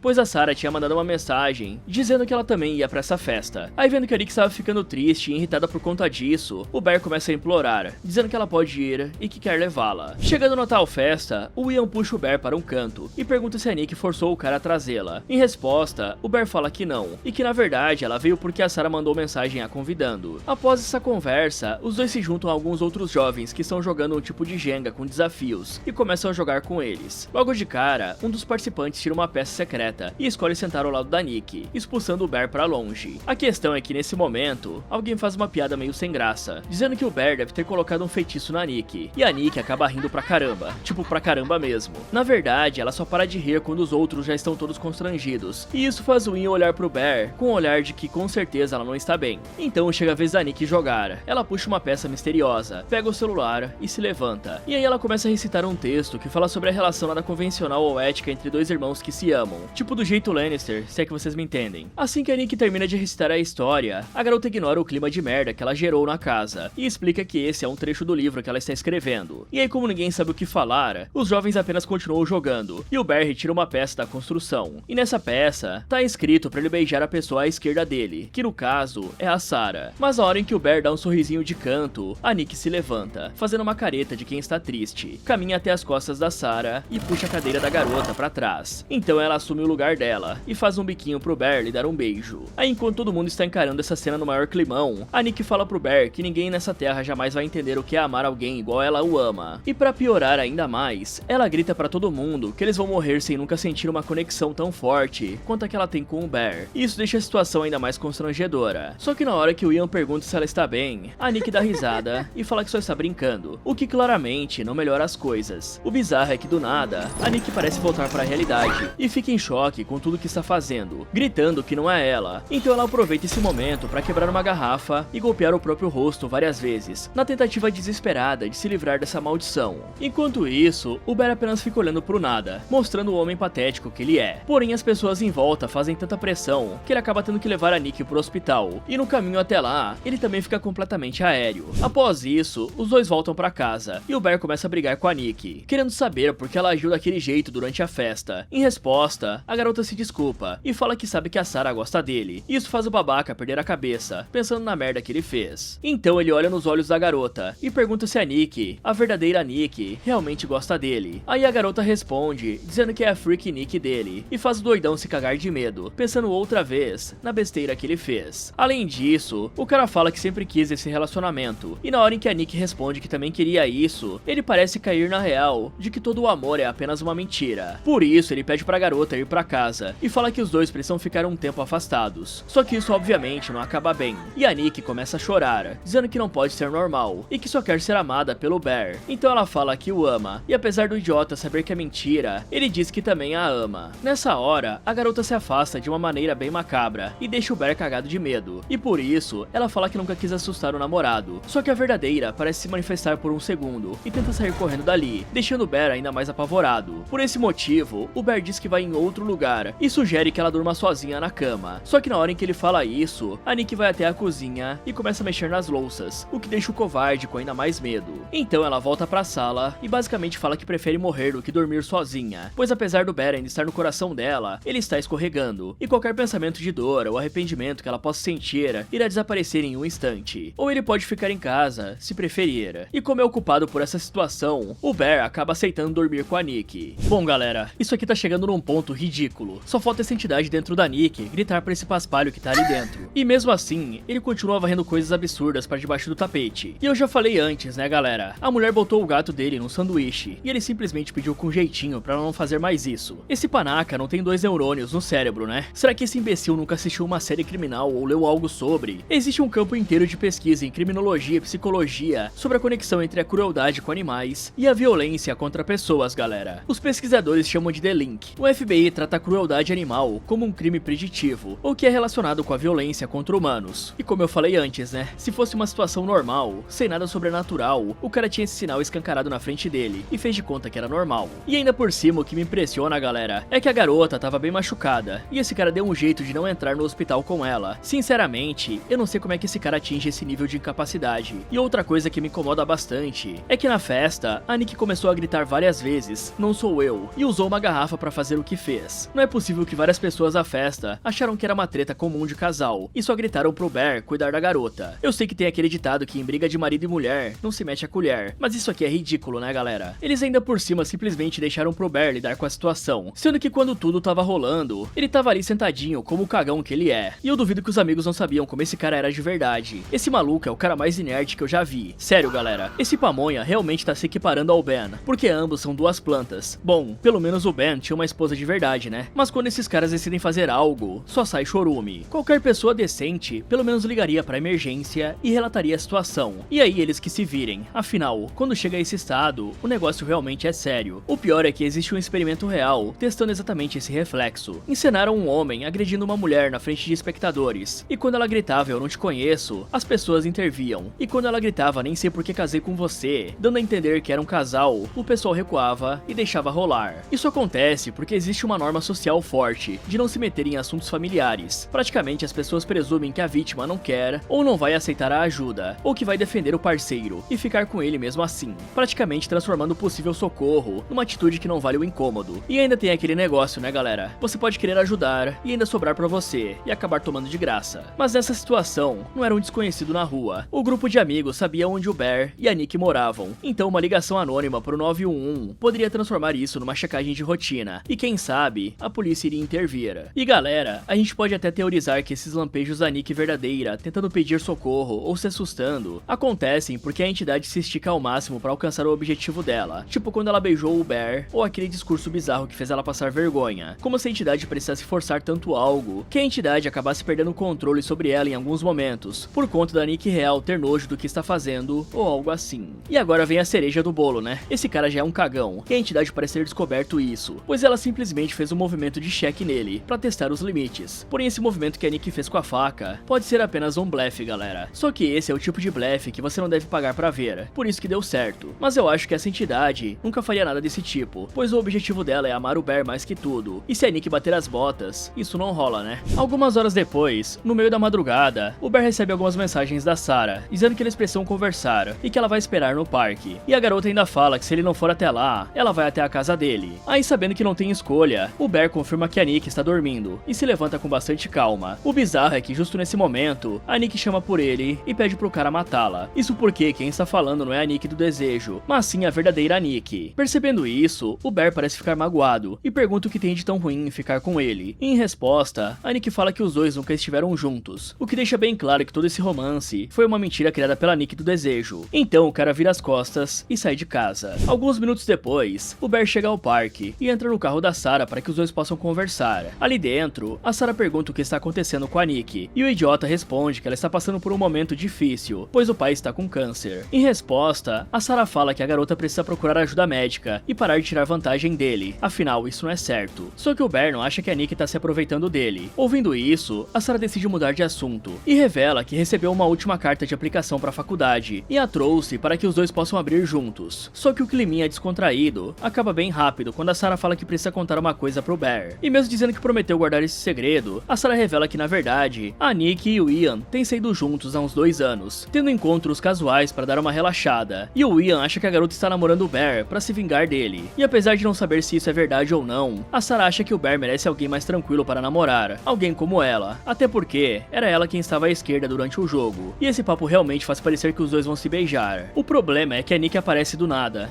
pois a Sarah tinha mandado uma mensagem dizendo que ela também ia pra essa festa. Aí vendo que a Nick estava ficando triste e irritada por conta disso, o Bear começa a implorar, dizendo que ela pode ir e que quer levá-la. Chegando na tal festa, o Ian puxa o Bear para um canto e pergunta se a Nick forçou o cara a trazê-la. Em resposta, o Bear fala que não, e que na verdade ela veio porque a Sarah mandou mensagem a convidando. Após essa conversa, os dois se juntam a alguns outros jovens que estão jogando um tipo de Jenga com desafios e começam a jogar com eles. Logo de cara, um dos participantes tira uma peça secreta e escolhe sentar ao lado da Nick, expulsando o Bear pra longe. A questão é que nesse momento, alguém faz uma piada meio sem graça, dizendo que o Bear deve ter colocado um feitiço na Nick, e a Nick acaba rindo pra caramba, tipo pra caramba mesmo. Na verdade, ela só para de rir quando os outros já estão todos constrangidos, e isso faz o Ian olhar pro Bear com um olhar de que com certeza ela não está bem. Então chega a vez da Nick jogar. Ela puxa uma peça misteriosa, pega o celular e se levanta. E aí ela começa a recitar um texto que fala sobre a relação nada convencional ou ética entre dois irmãos que se amam, tipo do jeito Lannister, se é que vocês me entendem. Assim que a Nick termina de recitar a história, a garota ignora o clima de merda que ela gerou na casa e explica que esse é um trecho do livro que ela está escrevendo. E aí, como ninguém sabe o que falar, os jovens apenas continuam jogando e o Bear retira uma peça da construção. E nessa peça, tá escrito pra ele beijar a pessoa à esquerda dele, que no caso é a Sarah. Mas na hora em que o Bear dá um sorrisinho de canto, a Nick se levanta, fazendo uma careta de quem está triste, caminha até as costas da Sarah e puxa a cadeira da garota pra trás. Então ela assume o lugar dela e faz um biquinho pro Bear lhe dar um beijo. Aí enquanto todo mundo está encarando essa cena no maior climão, a Nick fala pro Bear que ninguém nessa terra jamais vai entender o que é amar alguém igual ela o ama. E pra piorar ainda mais, ela grita pra todo mundo que eles vão morrer sem nunca sentir uma conexão tão forte quanto a que ela tem com o Bear. E isso deixa a situação ainda mais constrangedora. Só que na hora que o Ian pergunta se ela está bem, a Nick dá risada e fala que só está brincando, o que claramente não melhora as coisas. O bizarro é que do nada, a Nick parece voltar pra realidade e fica em choque com tudo que está fazendo, gritando que não é ela. Então ela aproveita esse momento para quebrar uma garrafa e golpear o próprio rosto várias vezes, na tentativa desesperada de se livrar dessa maldição. Enquanto isso, o Bear apenas fica olhando pro nada, mostrando o homem patético que ele é. Porém, as pessoas em volta fazem tanta pressão que ele acaba tendo que levar a Nick pro hospital, e no caminho até lá, ele também fica completamente aéreo. Após isso, os dois voltam pra casa, e o Bear começa a brigar com a Nick, querendo saber por que ela agiu daquele jeito durante a festa. Em resposta, a garota se desculpa e fala que sabe que a Sarah gosta dele. Isso faz o babaca perder a cabeça, pensando na merda que ele fez. Então ele olha nos olhos da garota e pergunta se a Nick, a verdadeira Nick, realmente gosta dele. Aí a garota responde, dizendo que é a freak Nick dele, e faz o doidão se cagar de medo, pensando outra vez na besteira que ele fez. Além disso, o cara fala que sempre quis esse relacionamento, e na hora em que a Nick responde que também queria isso, ele parece cair na real de que todo o amor é apenas uma mentira. Por isso ele pede pra garota ir pra casa e fala que os dois precisam ficar um tempo afastados. Só que isso obviamente não acaba bem, e a Nick começa a chorar, dizendo que não pode ser normal e que só quer ser amada pelo Bear. Então ela fala que o ama, e apesar do idiota saber que é mentira, ele diz que também a ama. Nessa hora, a garota se afasta de uma maneira bem macabra e deixa o Bear cagado de medo, e por isso ela fala que nunca quis assustar o namorado. Só que a verdadeira parece se manifestar por um segundo e tenta sair correndo dali, deixando o Bear ainda mais apavorado. Por esse motivo, o Bear diz que vai em outro lugar e sugere que ela durma sozinha na cama. Só que na hora em que ele fala isso, a Nick vai até a cozinha e começa a mexer nas louças, o que deixa o covarde com ainda mais medo. Então ela volta pra sala e basicamente fala que prefere morrer do que dormir sozinha, pois apesar do Bear ainda estar no coração dela, ele está escorregando, e qualquer pensamento de dor ou arrependimento que ela possa sentir irá desaparecer em um instante. Ou ele pode ficar em casa, se preferir. E como é o culpado por essa situação, o Bear acaba aceitando dormir com a Nick. Bom galera, isso aqui tá chegando num ponto ridículo. Só falta essa entidade dentro da Nick gritar pra esse paspalho que tá ali dentro. E mesmo assim, ele continua varrendo coisas absurdas pra debaixo do tapete. E eu já falei antes, né galera? A mulher botou o gato dele num sanduíche, e ele simplesmente pediu com jeitinho pra ela não fazer mais isso. Esse panaca não tem 2 neurônios no cérebro, né? Será que esse imbecil nunca assistiu uma série criminal ou leu algo sobre? Existe um campo inteiro de pesquisa em criminologia e psicologia sobre a conexão entre a crueldade com animais e a violência contra pessoas, galera. Os pesquisadores chamam de The Link. O FBI trata a crueldade animal como um crime preditivo, ou que é relacionado com a violência contra humanos. E como eu falei antes, né, se fosse uma situação normal, sem nada sobrenatural, o cara tinha esse sinal escancarado na frente dele e fez de conta que era normal. E ainda por cima, o que me impressiona, galera, é que a garota tava bem machucada, e esse cara deu um jeito de não entrar no hospital com ela. Sinceramente, eu não sei como é que esse cara atinge esse nível de incapacidade. E outra coisa que me incomoda bastante é que na festa, a Nick começou a gritar várias vezes, "Não sou eu", e usou uma garrafa pra fazer o que fez. Não é possível que várias pessoas à festa acharam que era uma treta comum de casal e só gritaram pro Bear cuidar da garota. Eu sei que tem aquele ditado que em briga de marido e mulher não se mete a colher, mas isso aqui é ridículo, né, galera? Eles ainda por cima simplesmente deixaram pro Bear lidar com a situação, sendo que quando tudo tava rolando, ele tava ali sentadinho como o cagão que ele é. E eu duvido que os amigos não sabiam como esse cara era de verdade. Esse maluco é o cara mais inerte que eu já vi. Sério, galera, esse pamonha realmente tá se equiparando ao Ben, porque ambos são duas plantas. Bom, pelo menos o Ben tinha uma esposa de verdade, né? Mas quando esses caras decidem fazer algo, só sai chorume. Qualquer pessoa decente, pelo menos ligaria pra emergência e relataria a situação. E aí eles que se virem. Afinal, quando chega a esse estado, o negócio realmente é sério. O pior é que existe um experimento real, testando exatamente esse reflexo. Encenaram um homem agredindo uma mulher na frente de espectadores. E quando ela gritava "eu não te conheço", as pessoas interviam. E quando ela gritava "nem sei por que casei com você", dando a entender que era um casal, o pessoal recuava e deixava rolar. Isso acontece porque existe uma norma social forte de não se meter em assuntos familiares. Praticamente as pessoas presumem que a vítima não quer ou não vai aceitar a ajuda, ou que vai defender o parceiro e ficar com ele mesmo assim, praticamente transformando o possível socorro numa atitude que não vale o incômodo. E ainda tem aquele negócio, né, galera? Você pode querer ajudar e ainda sobrar pra você e acabar tomando de graça. Mas nessa situação, não era um desconhecido na rua. O grupo de amigos sabia onde o Bear e a Nick moravam, então uma ligação anônima pro 911 poderia transformar isso numa checagem de rotina, e quem sabe, a polícia iria intervir. E galera, a gente pode até teorizar que esses lampejos da Nick verdadeira, tentando pedir socorro ou se assustando, acontecem porque a entidade se estica ao máximo pra alcançar o objetivo dela, tipo quando ela beijou o Bear, ou aquele discurso bizarro que fez ela passar vergonha, como se a entidade precisasse forçar tanto algo, que a entidade acabasse perdendo o controle sobre ela em alguns momentos, por conta da Nick real ter nojo do que está fazendo, ou algo assim. E agora vem a cereja do bolo, né? Esse cara já é um cagão, e a entidade parece ter descoberto isso, pois ela simplesmente fez um movimento de cheque nele, pra testar os limites. Porém esse movimento que a Nick fez com a faca, pode ser apenas um blefe, galera. Só que esse é o tipo de blefe que você não deve pagar pra ver, por isso que deu certo. Mas eu acho que essa entidade nunca faria nada desse tipo, pois o objetivo dela é amar o Bear mais que tudo, e se a Nick bater as botas, isso não rola, né? Algumas horas depois, no meio da madrugada, o Bear recebe algumas mensagens da Sarah, dizendo que eles precisam conversar, e que ela vai esperar no parque. E a garota ainda fala que se ele não for até lá, ela vai até a casa dele. Aí sabendo que não tem escolha, o Bear confirma que a Nick está dormindo, e se levanta com bastante calma. O bizarro é que justo nesse momento, a Nick chama por ele e pede pro cara matá-la. Isso porque quem está falando não é a Nick do desejo, mas sim a verdadeira Nick. Percebendo isso, o Bear parece ficar magoado, e pergunta o que tem de tão ruim em ficar com ele. E em resposta, a Nick fala que os dois nunca estiveram juntos, o que deixa bem claro que todo esse romance foi uma mentira criada pela Nick do desejo. Então o cara vira as costas e sai de casa. Alguns minutos depois, o Bear chega ao parque e entra no carro da Sarah para que os dois possam conversar. Ali dentro, a Sarah pergunta o que está acontecendo com a Nick, e o idiota responde que ela está passando por um momento difícil, pois o pai está com câncer. Em resposta, a Sarah fala que a garota precisa procurar ajuda médica e parar de tirar vantagem dele, afinal isso não é certo. Só que o Bear não acha que a Nick está se aproveitando dele. Ouvindo isso, a Sarah decide mudar de assunto e revela que recebeu uma última carta de aplicação para a faculdade e a trouxe para que os dois possam abrir juntos. Só que o climinha descontraído acaba bem rápido quando a Sarah fala que precisa contar uma coisa pro Bear. E mesmo dizendo que prometeu guardar esse segredo, a Sarah revela que na verdade, a Nick e o Ian têm saído juntos há uns 2 anos, tendo encontros casuais para dar uma relaxada. E o Ian acha que a garota está namorando o Bear para se vingar dele. E apesar de não saber se isso é verdade ou não, a Sarah acha que o Bear merece alguém mais tranquilo para namorar, alguém como ela, até porque era ela quem estava à esquerda durante o jogo. E esse papo realmente faz parecer que os dois vão se beijar. O problema é que a Nick aparece do nada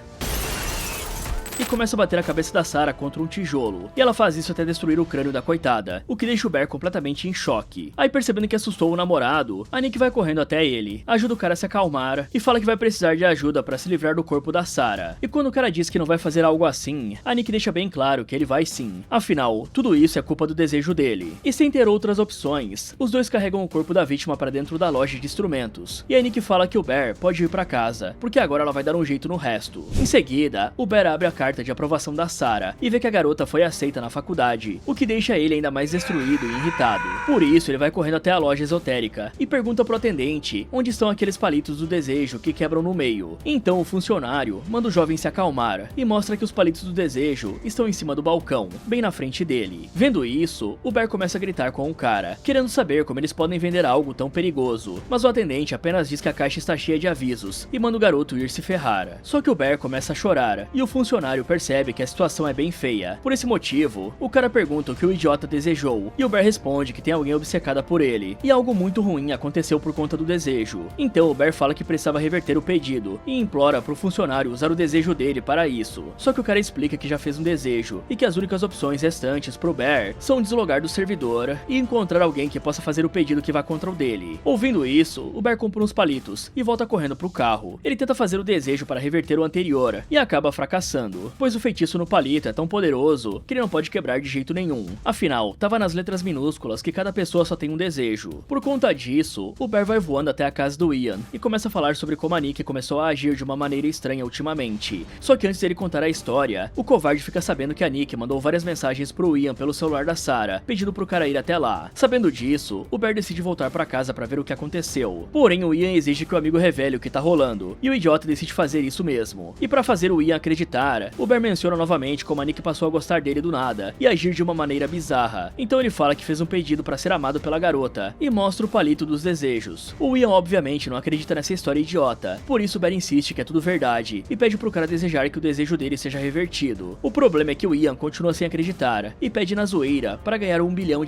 e começa a bater a cabeça da Sarah contra um tijolo, e ela faz isso até destruir o crânio da coitada, o que deixa o Bear completamente em choque. Aí percebendo que assustou o namorado, a Nick vai correndo até ele, ajuda o cara a se acalmar e fala que vai precisar de ajuda para se livrar do corpo da Sarah. E quando o cara diz que não vai fazer algo assim, a Nick deixa bem claro que ele vai sim, afinal, tudo isso é culpa do desejo dele. E sem ter outras opções, os dois carregam o corpo da vítima para dentro da loja de instrumentos, e a Nick fala que o Bear pode ir para casa, porque agora ela vai dar um jeito no resto. Em seguida, o Bear abre a carta carta de aprovação da Sarah e vê que a garota foi aceita na faculdade, o que deixa ele ainda mais destruído e irritado. Por isso, ele vai correndo até a loja esotérica e pergunta pro atendente onde estão aqueles palitos do desejo que quebram no meio. Então o funcionário manda o jovem se acalmar e mostra que os palitos do desejo estão em cima do balcão, bem na frente dele. Vendo isso, o Bear começa a gritar com o cara, querendo saber como eles podem vender algo tão perigoso, mas o atendente apenas diz que a caixa está cheia de avisos e manda o garoto ir se ferrar. Só que o Bear começa a chorar e o funcionário percebe que a situação é bem feia. Por esse motivo, o cara pergunta o que o idiota desejou e o Bear responde que tem alguém obcecada por ele e algo muito ruim aconteceu por conta do desejo. Então o Bear fala que precisava reverter o pedido e implora pro funcionário usar o desejo dele para isso. Só que o cara explica que já fez um desejo e que as únicas opções restantes pro Bear são deslogar do servidor e encontrar alguém que possa fazer o pedido que vá contra o dele. Ouvindo isso, o Bear compra uns palitos e volta correndo pro carro. Ele tenta fazer o desejo para reverter o anterior e acaba fracassando, pois o feitiço no palito é tão poderoso que ele não pode quebrar de jeito nenhum. Afinal, tava nas letras minúsculas que cada pessoa só tem um desejo. Por conta disso, o Bear vai voando até a casa do Ian e começa a falar sobre como a Nick começou a agir de uma maneira estranha ultimamente. Só que antes dele contar a história, o covarde fica sabendo que a Nick mandou várias mensagens pro Ian pelo celular da Sarah, pedindo pro cara ir até lá. Sabendo disso, o Bear decide voltar pra casa pra ver o que aconteceu. Porém, o Ian exige que o amigo revele o que tá rolando, e o idiota decide fazer isso mesmo. E pra fazer o Ian acreditar, o Bear menciona novamente como a Nick passou a gostar dele do nada e agir de uma maneira bizarra. Então ele fala que fez um pedido pra ser amado pela garota e mostra o palito dos desejos. O Ian obviamente não acredita nessa história idiota, por isso o Bear insiste que é tudo verdade e pede pro cara desejar que o desejo dele seja revertido. O problema é que o Ian continua sem acreditar e pede na zoeira para ganhar $1 bilhão.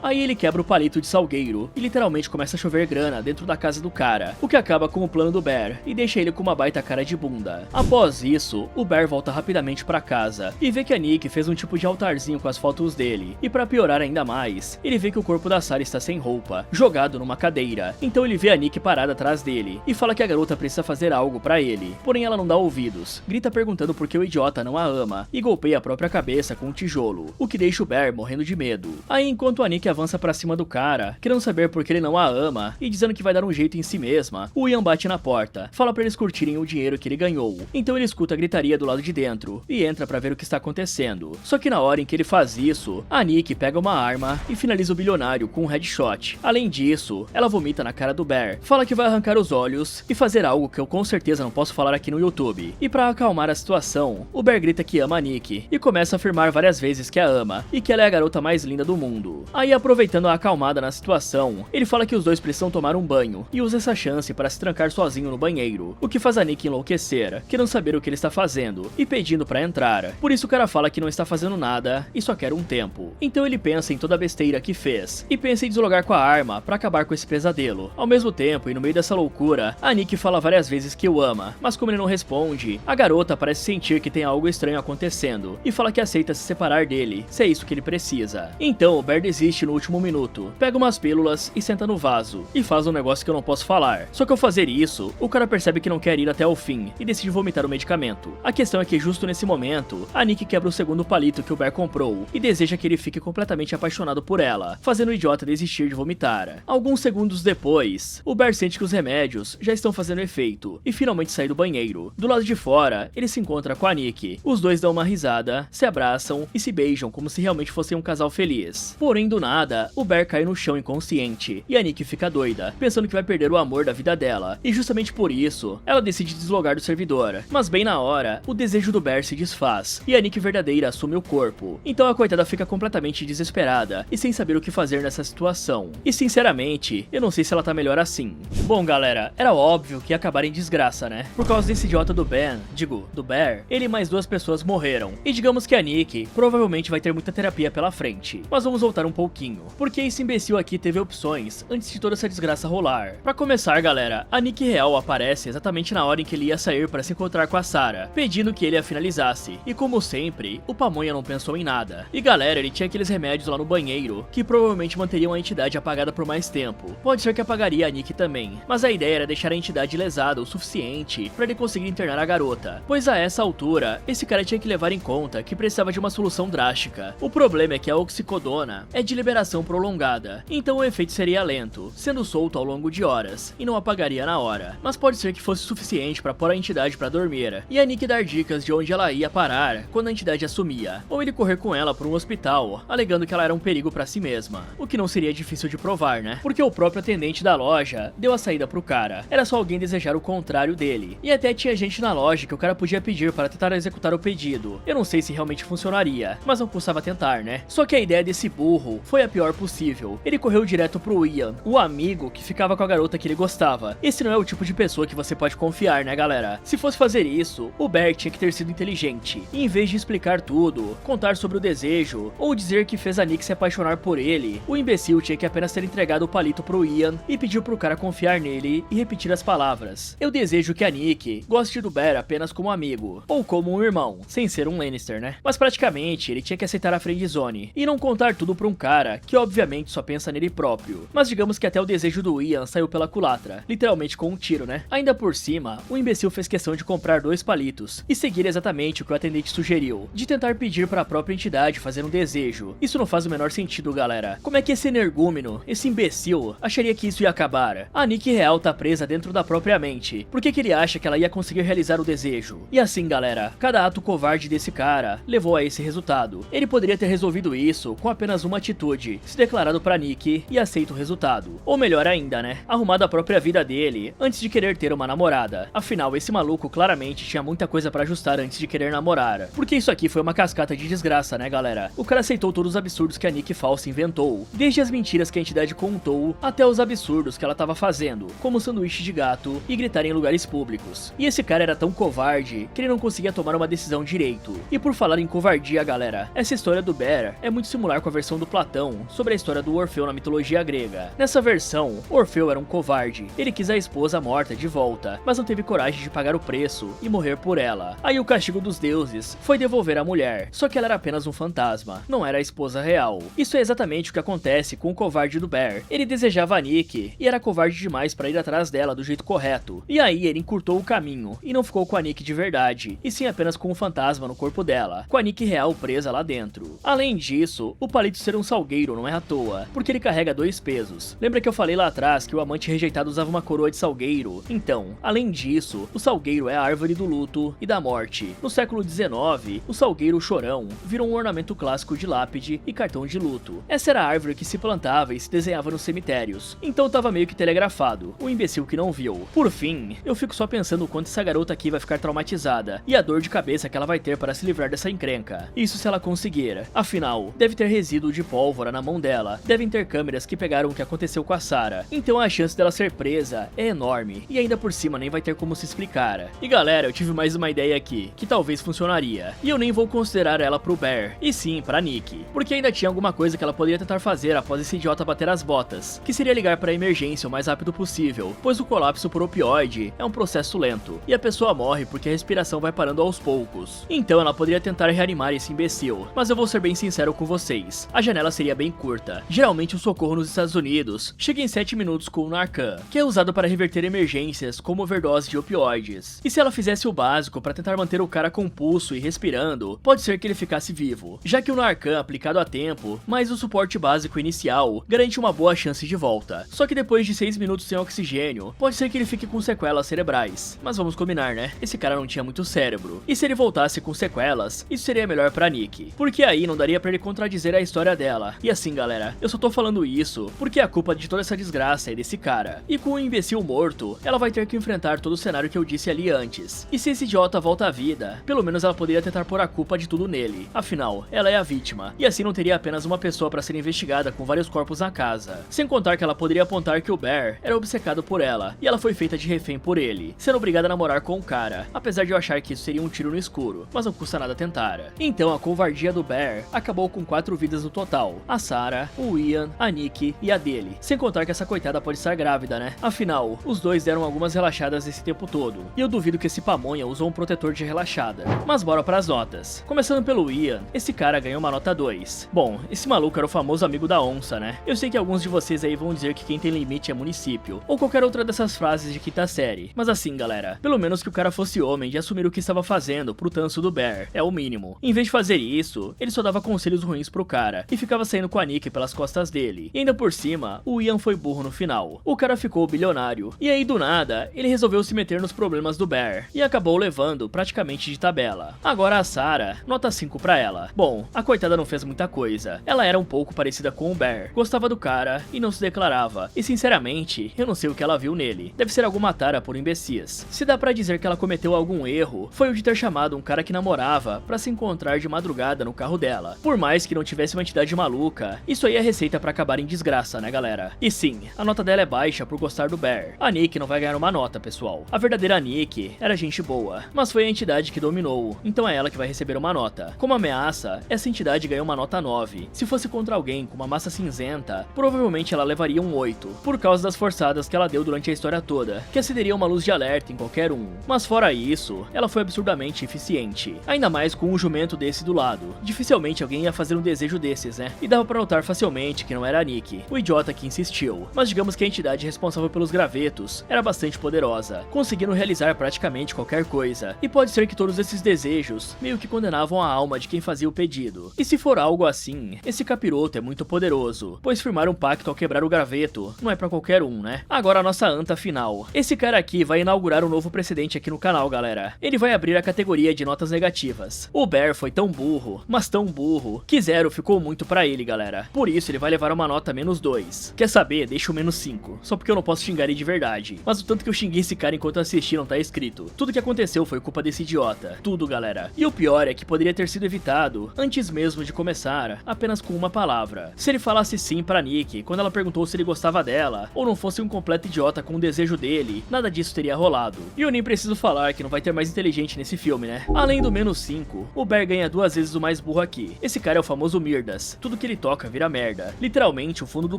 Aí ele quebra o palito de salgueiro e literalmente começa a chover grana dentro da casa do cara, o que acaba com o plano do Bear e deixa ele com uma baita cara de bunda. Após isso, o Bear volta rapidamente pra casa e vê que a Nick fez um tipo de altarzinho com as fotos dele, e pra piorar ainda mais, ele vê que o corpo da Sarah está sem roupa, jogado numa cadeira. Então ele vê a Nick parada atrás dele e fala que a garota precisa fazer algo pra ele, porém ela não dá ouvidos, grita perguntando por que o idiota não a ama e golpeia a própria cabeça com um tijolo, o que deixa o Bear morrendo de medo. Aí enquanto a Nick avança pra cima do cara, querendo saber por que ele não a ama e dizendo que vai dar um jeito em si mesma, o Ian bate na porta, fala pra eles curtirem o dinheiro que ele ganhou. Então ele escuta a gritaria do lado de dentro e entra pra ver o que está acontecendo. Só que na hora em que ele faz isso, a Nick pega uma arma e finaliza o bilionário com um headshot. Além disso, ela vomita na cara do Bear, fala que vai arrancar os olhos e fazer algo que eu com certeza não posso falar aqui no YouTube. E pra acalmar a situação, o Bear grita que ama a Nick e começa a afirmar várias vezes que a ama e que ela é a garota mais linda do mundo. Aí, aproveitando a acalmada na situação, ele fala que os dois precisam tomar um banho e usa essa chance para se trancar sozinho no banheiro, o que faz a Nick enlouquecer, querendo saber o que ele está fazendo e pedindo pra entrar. Por isso o cara fala que não está fazendo nada e só quer um tempo. Então ele pensa em toda a besteira que fez e pensa em deslogar com a arma pra acabar com esse pesadelo. Ao mesmo tempo, e no meio dessa loucura, a Nick fala várias vezes que o ama, mas como ele não responde, a garota parece sentir que tem algo estranho acontecendo e fala que aceita se separar dele, se é isso que ele precisa. Então o Bear desiste no último minuto, pega umas pílulas e senta no vaso e faz um negócio que eu não posso falar. Só que ao fazer isso, o cara percebe que não quer ir até o fim e decide vomitar o medicamento. A questão é que justo nesse momento, a Nick quebra o segundo palito que o Bear comprou e deseja que ele fique completamente apaixonado por ela, fazendo o idiota desistir de vomitar. Alguns segundos depois, o Bear sente que os remédios já estão fazendo efeito e finalmente sai do banheiro. Do lado de fora, ele se encontra com a Nick. Os dois dão uma risada, se abraçam e se beijam como se realmente fossem um casal feliz. Porém, do nada, o Bear cai no chão inconsciente e a Nick fica doida, pensando que vai perder o amor da vida dela. E justamente por isso, ela decide deslogar do servidor. Mas bem na hora, o desejo do Bear se desfaz e a Nick verdadeira assume o corpo. Então a coitada fica completamente desesperada e sem saber o que fazer nessa situação. E sinceramente, eu não sei se ela tá melhor assim. Bom galera, era óbvio que ia acabar em desgraça, né? Por causa desse idiota do do Bear, ele e mais duas pessoas morreram. E digamos que a Nick provavelmente vai ter muita terapia pela frente. Mas vamos voltar um pouquinho, porque esse imbecil aqui teve opções antes de toda essa desgraça rolar. Pra começar galera, a Nick real aparece exatamente na hora em que ele ia sair pra se encontrar com a Sarah, pedindo que ele a finalizasse. E como sempre, o Pamonha não pensou em nada. E galera, ele tinha aqueles remédios lá no banheiro, que provavelmente manteriam a entidade apagada por mais tempo. Pode ser que apagaria a Nick também, mas a ideia era deixar a entidade lesada o suficiente pra ele conseguir internar a garota. Pois a essa altura, esse cara tinha que levar em conta que precisava de uma solução drástica. O problema é que a oxicodona é de liberação prolongada, então o efeito seria lento, sendo solto ao longo de horas, e não apagaria na hora. Mas pode ser que fosse suficiente pra pôr a entidade pra dormir, e a Nick dar dicas dicas de onde ela ia parar quando a entidade assumia, ou ele correr com ela para um hospital, alegando que ela era um perigo para si mesma, o que não seria difícil de provar, né? Porque o próprio atendente da loja deu a saída pro cara, era só alguém desejar o contrário dele, e até tinha gente na loja que o cara podia pedir para tentar executar o pedido. Eu não sei se realmente funcionaria, mas não custava tentar, né? Só que a ideia desse burro foi a pior possível. Ele correu direto pro Ian, o amigo que ficava com a garota que ele gostava. Esse não é o tipo de pessoa que você pode confiar, né, galera? Se fosse fazer isso, o Bear tinha que ter sido inteligente, e em vez de explicar tudo, contar sobre o desejo, ou dizer que fez a Nick se apaixonar por ele, o imbecil tinha que apenas ter entregado o palito pro Ian e pediu pro cara confiar nele e repetir as palavras: eu desejo que a Nick goste do Bear apenas como amigo, ou como um irmão, sem ser um Lannister, né? Mas praticamente ele tinha que aceitar a friendzone e não contar tudo pra um cara que obviamente só pensa nele próprio. Mas digamos que até o desejo do Ian saiu pela culatra, literalmente com um tiro, né? Ainda por cima, o imbecil fez questão de comprar 2 palitos e seguir exatamente o que o atendente sugeriu, de tentar pedir para a própria entidade fazer um desejo. Isso não faz o menor sentido, galera. Como é que esse energúmeno, esse imbecil, acharia que isso ia acabar? A Nick real tá presa dentro da própria mente. Por que ele acha que ela ia conseguir realizar o desejo? E assim, galera, cada ato covarde desse cara levou a esse resultado. Ele poderia ter resolvido isso com apenas uma atitude, se declarado pra Nick e aceito o resultado. Ou melhor ainda, né? Arrumado a própria vida dele antes de querer ter uma namorada. Afinal, esse maluco claramente tinha muita coisa pra ajustar antes de querer namorar. Porque isso aqui foi uma cascata de desgraça, né, galera? O cara aceitou todos os absurdos que a Nick falsa inventou, desde as mentiras que a entidade contou até os absurdos que ela tava fazendo, como sanduíche de gato e gritar em lugares públicos. E esse cara era tão covarde que ele não conseguia tomar uma decisão direito. E por falar em covardia, galera, essa história do Bear é muito similar com a versão do Platão sobre a história do Orfeu na mitologia grega. Nessa versão, Orfeu era um covarde. Ele quis a esposa morta de volta, mas não teve coragem de pagar o preço e morrer por ela. Aí o castigo dos deuses foi devolver a mulher, só que ela era apenas um fantasma, não era a esposa real. Isso é exatamente o que acontece com o covarde do Bear. Ele desejava a Nick e era covarde demais para ir atrás dela do jeito correto. E aí ele encurtou o caminho e não ficou com a Nick de verdade, e sim apenas com um fantasma no corpo dela, com a Nick real presa lá dentro. Além disso, o palito ser um salgueiro não é à toa, porque ele carrega 2 pesos. Lembra que eu falei lá atrás que o amante rejeitado usava uma coroa de salgueiro? Então, além disso, o salgueiro é a árvore do luto e da morte. No século XIX, o salgueiro chorão virou um ornamento clássico de lápide e cartão de luto. Essa era a árvore que se plantava e se desenhava nos cemitérios, então tava meio que telegrafado, o imbecil que não viu. Por fim, eu fico só pensando o quanto essa garota aqui vai ficar traumatizada e a dor de cabeça que ela vai ter para se livrar dessa encrenca. Isso se ela conseguir. Afinal, deve ter resíduo de pólvora na mão dela, devem ter câmeras que pegaram o que aconteceu com a Sarah, então a chance dela ser presa é enorme, e ainda por cima nem vai ter como se explicar. E galera, eu tive mais uma ideia aqui, que talvez funcionaria, e eu nem vou considerar ela pro Bear, e sim pra Nick, porque ainda tinha alguma coisa que ela poderia tentar fazer após esse idiota bater as botas, que seria ligar pra emergência o mais rápido possível, pois o colapso por opioide é um processo lento, e a pessoa morre porque a respiração vai parando aos poucos. Então ela poderia tentar reanimar esse imbecil, mas eu vou ser bem sincero com vocês, a janela seria bem curta. Geralmente o socorro nos Estados Unidos chega em 7 minutos com o Narcan, que é usado para reverter emergências como overdose de opioides. E se ela fizesse o básico para tentar manter o cara com pulso e respirando, pode ser que ele ficasse vivo, já que o Narcan aplicado a tempo, mais o suporte básico inicial, garante uma boa chance de volta. Só que depois de 6 minutos sem oxigênio, pode ser que ele fique com sequelas cerebrais. Mas vamos combinar, né? Esse cara não tinha muito cérebro. E se ele voltasse com sequelas, isso seria melhor pra Nick, porque aí não daria pra ele contradizer a história dela. E assim, galera, eu só tô falando isso porque a culpa de toda essa desgraça é desse cara. E com o imbecil morto, ela vai ter que enfrentar todo o cenário que eu disse ali antes. E se esse idiota volta à vida, pelo menos ela poderia tentar pôr a culpa de tudo nele. Afinal, ela é a vítima, e assim não teria apenas uma pessoa pra ser investigada com vários corpos na casa. Sem contar que ela poderia apontar que o Bear era obcecado por ela, e ela foi feita de refém por ele, sendo obrigada a namorar com o cara, apesar de eu achar que isso seria um tiro no escuro, mas não custa nada tentar. Então a covardia do Bear acabou com 4 vidas no total: a Sarah, o Ian, a Nick e a dele. Sem contar que essa coitada pode estar grávida, né? Afinal, os dois deram algumas relaxadas esse tempo todo, e eu duvido que esse pamonha usou um protetor de relaxada. Mas bora pras notas. Começando pelo Ian, esse cara ganhou uma nota 2. Bom, esse maluco era o famoso amigo da onça, né? Eu sei que alguns de vocês aí vão dizer que quem tem limite é município, ou qualquer outra dessas frases de quinta série. Mas assim, galera, pelo menos que o cara fosse homem de assumir o que estava fazendo pro tanso do Bear, é o mínimo. Em vez de fazer isso, ele só dava conselhos ruins pro cara, e ficava saindo com a Nick pelas costas dele. E ainda por cima, o Ian foi burro no final. O cara ficou bilionário, e aí do nada, ele resolveu se meter nos problemas do Bear, e acabou levando praticamente de tabela. Agora a Sarah, nota 5 pra ela. Bom, a coitada não fez muita coisa. Ela era um pouco parecida com o Bear, gostava do cara e não se declarava. E sinceramente, eu não sei o que ela viu nele. Deve ser alguma tara por imbecis. Se dá pra dizer que ela cometeu algum erro, foi o de ter chamado um cara que namorava pra se encontrar de madrugada no carro dela. Por mais que não tivesse uma entidade maluca, isso aí é receita pra acabar em desgraça, né galera? E sim, a nota dela é baixa por gostar do Bear. A Nick não vai ganhar uma nota, pessoal. A verdadeira Nick era gente boa, mas foi a entidade que dominou, então é ela que vai receber uma nota. Como ameaça, essa entidade ganhou uma nota 9. Se fosse contra alguém com uma massa cinzenta, provavelmente ela levaria um 8, por causa das forçadas que ela deu durante a história toda, que acenderiam uma luz de alerta em qualquer um. Mas fora isso, ela foi absurdamente eficiente, ainda mais com um jumento desse do lado. Dificilmente alguém ia fazer um desejo desses, né? E dava pra notar facilmente que não era a Nick, o idiota que insistiu. Mas digamos que a entidade responsável pelos gravetos era bastante poderosa, conseguindo realizar praticamente qualquer coisa. E pode ser que todos esses desejos meio que condenavam a alma de quem fazia o pedido. E se for algo assim, esse capiroto é muito poderoso, pois firmar um pacto ao quebrar o graveto não é pra qualquer um, né? Agora a nossa anta final. Esse cara aqui vai inaugurar um novo precedente aqui no canal, galera. Ele vai abrir a categoria de notas negativas. O Bear foi tão burro, mas tão burro, que 0 ficou muito pra ele, galera. Por isso ele vai levar uma nota -2. Quer saber? Deixa o -5, só porque eu não posso xingar ele de verdade. Mas o tanto que eu xinguei esse cara enquanto assisti não tá escrito. Tudo que aconteceu foi culpa desse idiota. Tudo, galera. E o pior é que poderia ter sido evitado antes mesmo de começar, apenas com uma palavra. Se ele falasse sim pra Nick quando ela perguntou se ele gostava dela, ou não fosse um completo idiota com o desejo dele, nada disso teria rolado. E eu nem preciso falar que não vai ter mais inteligente nesse filme, né? Além do -5, o Bear ganha 2 vezes o mais burro aqui. Esse cara é o famoso Mirdas. Tudo que ele toca vira merda. Literalmente o fundo do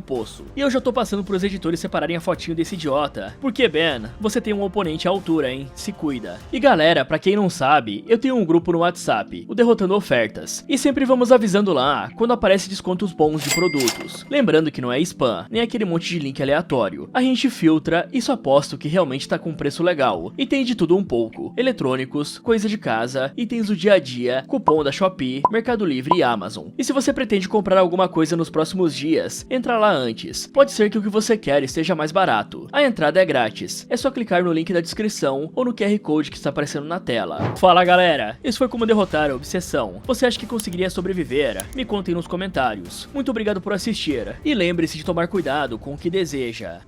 poço. E eu já tô passando pros editores separarem a fotinho desse idiota. Porque, Ben, você tem um oponente à altura, hein? Se cuida. E galera, pra quem não sabe, eu tenho um grupo no WhatsApp, o Derrotando Ofertas. E sempre vamos avisando lá quando aparece descontos bons de produtos. Lembrando que não é spam, nem aquele monte de link aleatório. A gente filtra e só posta o que realmente tá com preço legal. E tem de tudo um pouco. Eletrônicos, coisa de casa, itens do dia a dia, cupom da Shopee, Mercado Livre e Amazon. E se você pretende comprar alguma coisa nos próximos dias, entra lá antes. Pode ser que o que você quer esteja mais barato. A entrada é grátis. É só clicar no link da descrição ou no QR Code que está aparecendo na tela. Fala galera, esse foi como derrotar a obsessão. Você acha que conseguiria sobreviver? Me contem nos comentários. Muito obrigado por assistir. E lembre-se de tomar cuidado com o que deseja.